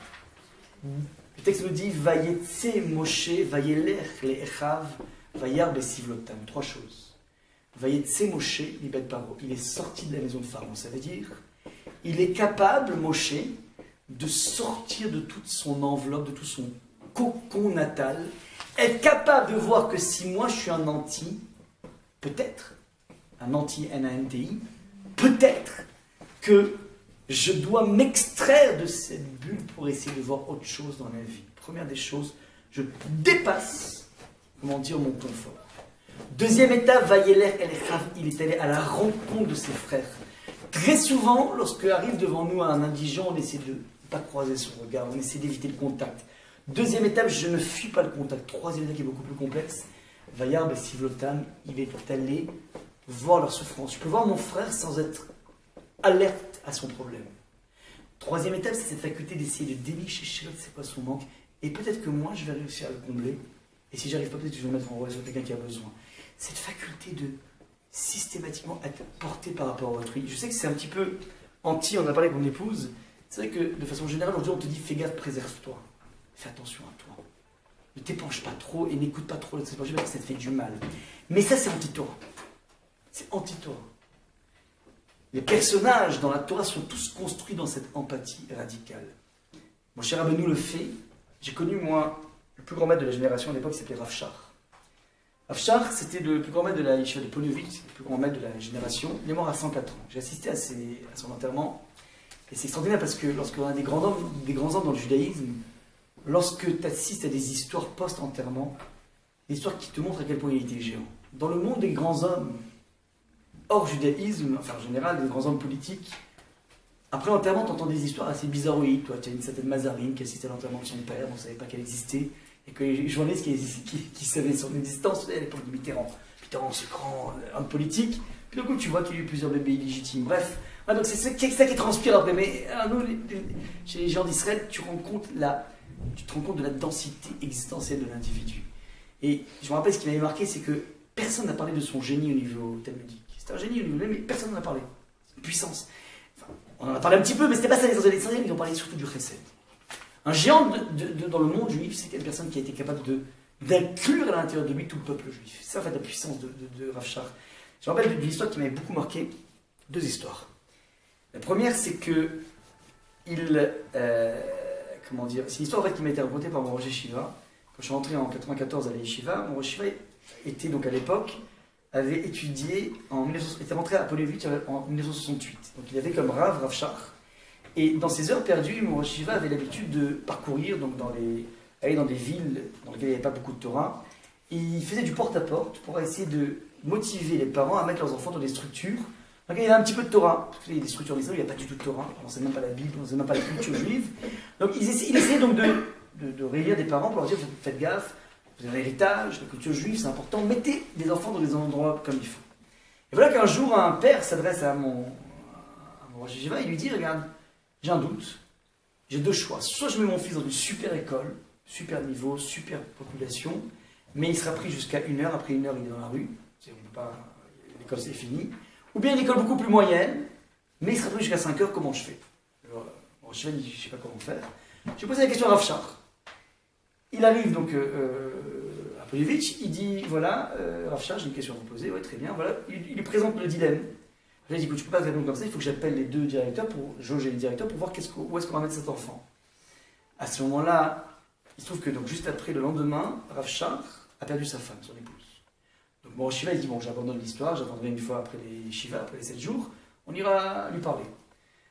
le texte nous dit Vayetse Moshe, Vayelech le Echav, Vayar besivlotam. 3 choses. Vayetse Moshe, Libet Paro. Il est sorti de la maison de Pharaon. Ça veut dire, il est capable, Moshe, de sortir de toute son enveloppe, de tout son cocon natal, être capable de voir que si moi je suis un anti, peut-être, un anti-NANTI, peut-être que je dois m'extraire de cette bulle pour essayer de voir autre chose dans la vie. Première des choses, je dépasse, comment dire, mon confort. Deuxième étape, il est allé à la rencontre de ses frères. Très souvent, lorsque arrive devant nous un indigent, on essaie de ne pas croiser son regard, on essaie d'éviter le contact. Deuxième étape, je ne fuis pas le contact. Troisième étape qui est beaucoup plus complexe, Vayar Besivlotam, il est allé voir leur souffrance. Je peux voir mon frère sans être alerte à son problème. Troisième étape, c'est cette faculté d'essayer de dénicher chez l'autre c'est quoi son manque. Et peut-être que moi, je vais réussir à le combler. Et si j'arrive pas, peut-être que je vais me mettre en relation avec quelqu'un qui a besoin. Cette faculté de systématiquement être porté par rapport à autrui. Je sais que c'est un petit peu anti, on a parlé avec mon épouse. C'est vrai que de façon générale, aujourd'hui, on te dit fais gaffe, préserve-toi. Fais attention à toi. Ne t'épanche pas trop et n'écoute pas trop parce que ça te fait du mal. Mais ça, c'est anti-Torah. C'est anti-Torah. Les personnages dans la Torah sont tous construits dans cette empathie radicale. Mon cher Rabbeinu le fait. J'ai connu, moi, le plus grand maître de la génération à l'époque, il s'appelait Rav Shach. Rav Shach, c'était le plus grand maître de la Yeshiva de Ponevezh, le plus grand maître de la génération. Il est mort à 104 ans. J'ai assisté à son enterrement. Et c'est extraordinaire parce que lorsqu'on a des grands hommes dans le judaïsme, lorsque tu assistes à des histoires post-enterrement, des histoires qui te montrent à quel point il était géant. Dans le monde des grands hommes, hors judaïsme, enfin en général, des grands hommes politiques, après l'enterrement, tu entends des histoires assez bizarroïdes. Toi, tu as une certaine Mazarine qui assistait à l'enterrement de son père, on ne savait pas qu'elle existait, et que les journalistes qui savaient son existence, à l'époque de Mitterrand. Mitterrand, ce grand homme politique, puis d'un coup, tu vois qu'il y a eu plusieurs bébés illégitimes. Bref, donc c'est ça qui transpire après. Mais nous, chez les gens d'Israël, tu te rends compte de la densité existentielle de l'individu. Et je me rappelle, ce qui m'avait marqué, c'est que personne n'a parlé de son génie au niveau talmudique. C'était un génie au niveau, mais personne n'en a parlé. C'est une puissance. Enfin, on en a parlé un petit peu, mais c'était pas ça l'essentiel, ils ont parlé surtout du chesed. Un géant dans le monde juif, c'était une personne qui a été capable d'inclure à l'intérieur de lui tout le peuple juif. C'est ça, en fait, la puissance de Rav Shach. Je me rappelle d'une histoire qui m'avait beaucoup marqué. Deux histoires. La première, c'est que comment dire, c'est une histoire en fait, qui m'a été racontée par mon Rosh Yeshiva. Quand je suis rentré en 94 à la Yeshiva, mon Rosh Yeshiva était donc à l'époque, avait étudié, était rentré à Ponevezh en 1968. Donc il avait comme Rav Shach. Et dans ses heures perdues, mon Rosh Yeshiva avait l'habitude de parcourir, donc aller dans des villes dans lesquelles il n'y avait pas beaucoup de Torah. Et il faisait du porte-à-porte pour essayer de motiver les parents à mettre leurs enfants dans des structures. Donc il y avait un petit peu de Torah, parce qu'il y a des structures d'Israël où il n'y a pas du tout de Torah, on ne sait même pas la Bible, on ne sait même pas la culture juive. Donc il essayait donc de réunir des parents pour leur dire faites gaffe, vous avez un héritage, la culture juive c'est important, mettez des enfants dans des endroits comme il faut. Et voilà qu'un jour un père s'adresse à mon Rosh Yeshiva et lui dit regarde, j'ai un doute, j'ai deux choix, soit je mets mon fils dans une super école, super niveau, super population, mais il sera pris jusqu'à 1 heure, après 1 heure il est dans la rue, l'école c'est fini. Ou bien une école beaucoup plus moyenne, mais il sera pris jusqu'à 5 heures, comment je fais? Alors, je ne sais pas comment faire. J'ai posé la question à Rav Shach. Il arrive donc à Ponevezh, il dit voilà, Rav Shach, j'ai une question à vous poser, ouais, très bien, voilà. Il lui présente le dilemme. Il dit écoute, je ne peux pas répondre comme ça, il faut que j'appelle les deux directeurs, pour jauger les directeurs, pour voir où est-ce qu'on va mettre cet enfant. À ce moment-là, il se trouve que donc, juste après, le lendemain, Rav Shach a perdu sa femme, son épouse. Donc mon Shiva, il dit, bon, j'abandonne l'histoire, j'attendrai une fois après les Shiva, après les 7 jours, on ira lui parler.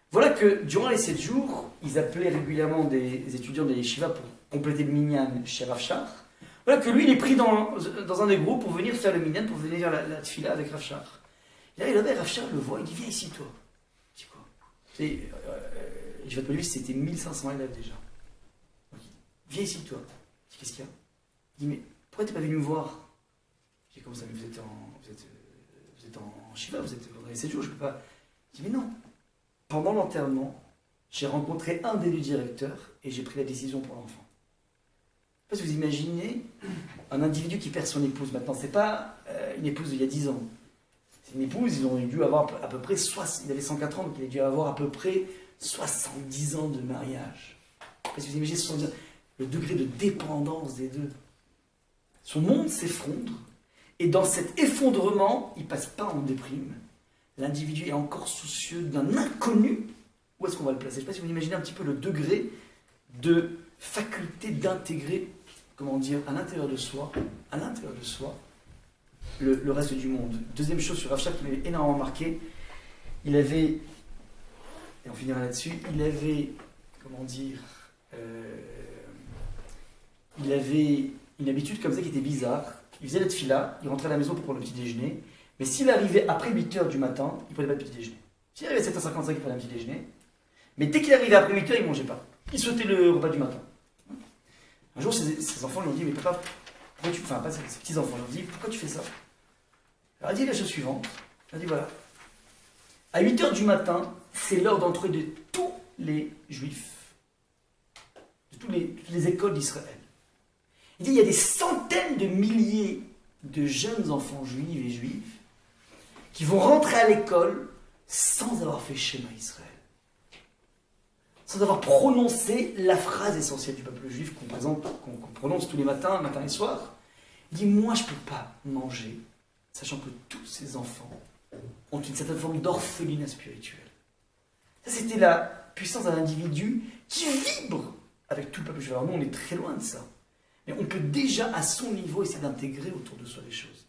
Voilà que, durant les 7 jours, ils appelaient régulièrement des étudiants des Shiva pour compléter le minyan chez Rav Shach. Voilà que lui, il est pris dans un des groupes pour venir faire le minyan, pour venir faire la tfila avec Rav Shach. Et là, il avait Rav Shach le voit, il dit, viens ici, toi. Je dis quoi? Je vais te dire, c'était 1500 élèves déjà. Donc, viens ici, toi. Je dis, qu'est-ce qu'il y a? Il dit, mais pourquoi t'es pas venu me voir? Je dis, comment ça, vous êtes en Shiva, vous êtes dans les 7 jours, je ne peux pas. Je dis, mais non. Pendant l'enterrement, j'ai rencontré un des deux directeurs et j'ai pris la décision pour l'enfant. Parce que vous imaginez un individu qui perd son épouse maintenant, c'est pas une épouse d'il y a 10 ans. C'est une épouse, ils ont dû avoir à peu près, il avait 104 ans, donc il a dû avoir à peu près 70 ans de mariage. Parce que vous imaginez le degré de dépendance des deux. Son monde s'effondre. Et dans cet effondrement, il ne passe pas en déprime. L'individu est encore soucieux d'un inconnu. Où est-ce qu'on va le placer? Je ne sais pas si vous imaginez un petit peu le degré de faculté d'intégrer, comment dire, à l'intérieur de soi, le reste du monde. Deuxième chose sur Rav Shach qui m'avait énormément marqué, il avait et on finira là-dessus, il avait, comment dire, il avait une habitude comme ça qui était bizarre. Il faisait la tefila, il rentrait à la maison pour prendre le petit déjeuner, mais s'il arrivait après 8h du matin, il ne prenait pas de petit déjeuner. S'il arrivait à 7h55, il prenait un petit déjeuner, mais dès qu'il arrivait après 8h, il ne mangeait pas. Il sautait le repas du matin. Un jour, ses enfants lui ont dit, mais papa, pourquoi tu... Enfin, pas ses petits-enfants, lui ont dit, pourquoi tu fais ça? Alors, il a dit la chose suivante. Il a dit, voilà. À 8h du matin, c'est l'heure d'entrée de tous les juifs, de toutes les écoles d'Israël. Il dit, il y a des centaines de milliers de jeunes enfants juifs et juifs qui vont rentrer à l'école sans avoir fait Shema Israël. Sans avoir prononcé la phrase essentielle du peuple juif qu'on prononce tous les matins, matin et soir. Il dit, moi je ne peux pas manger, sachant que tous ces enfants ont une certaine forme d'orphelinat spirituel. Ça, c'était la puissance d'un individu qui vibre avec tout le peuple juif. Alors nous, on est très loin de ça. Mais on peut déjà, à son niveau, essayer d'intégrer autour de soi les choses.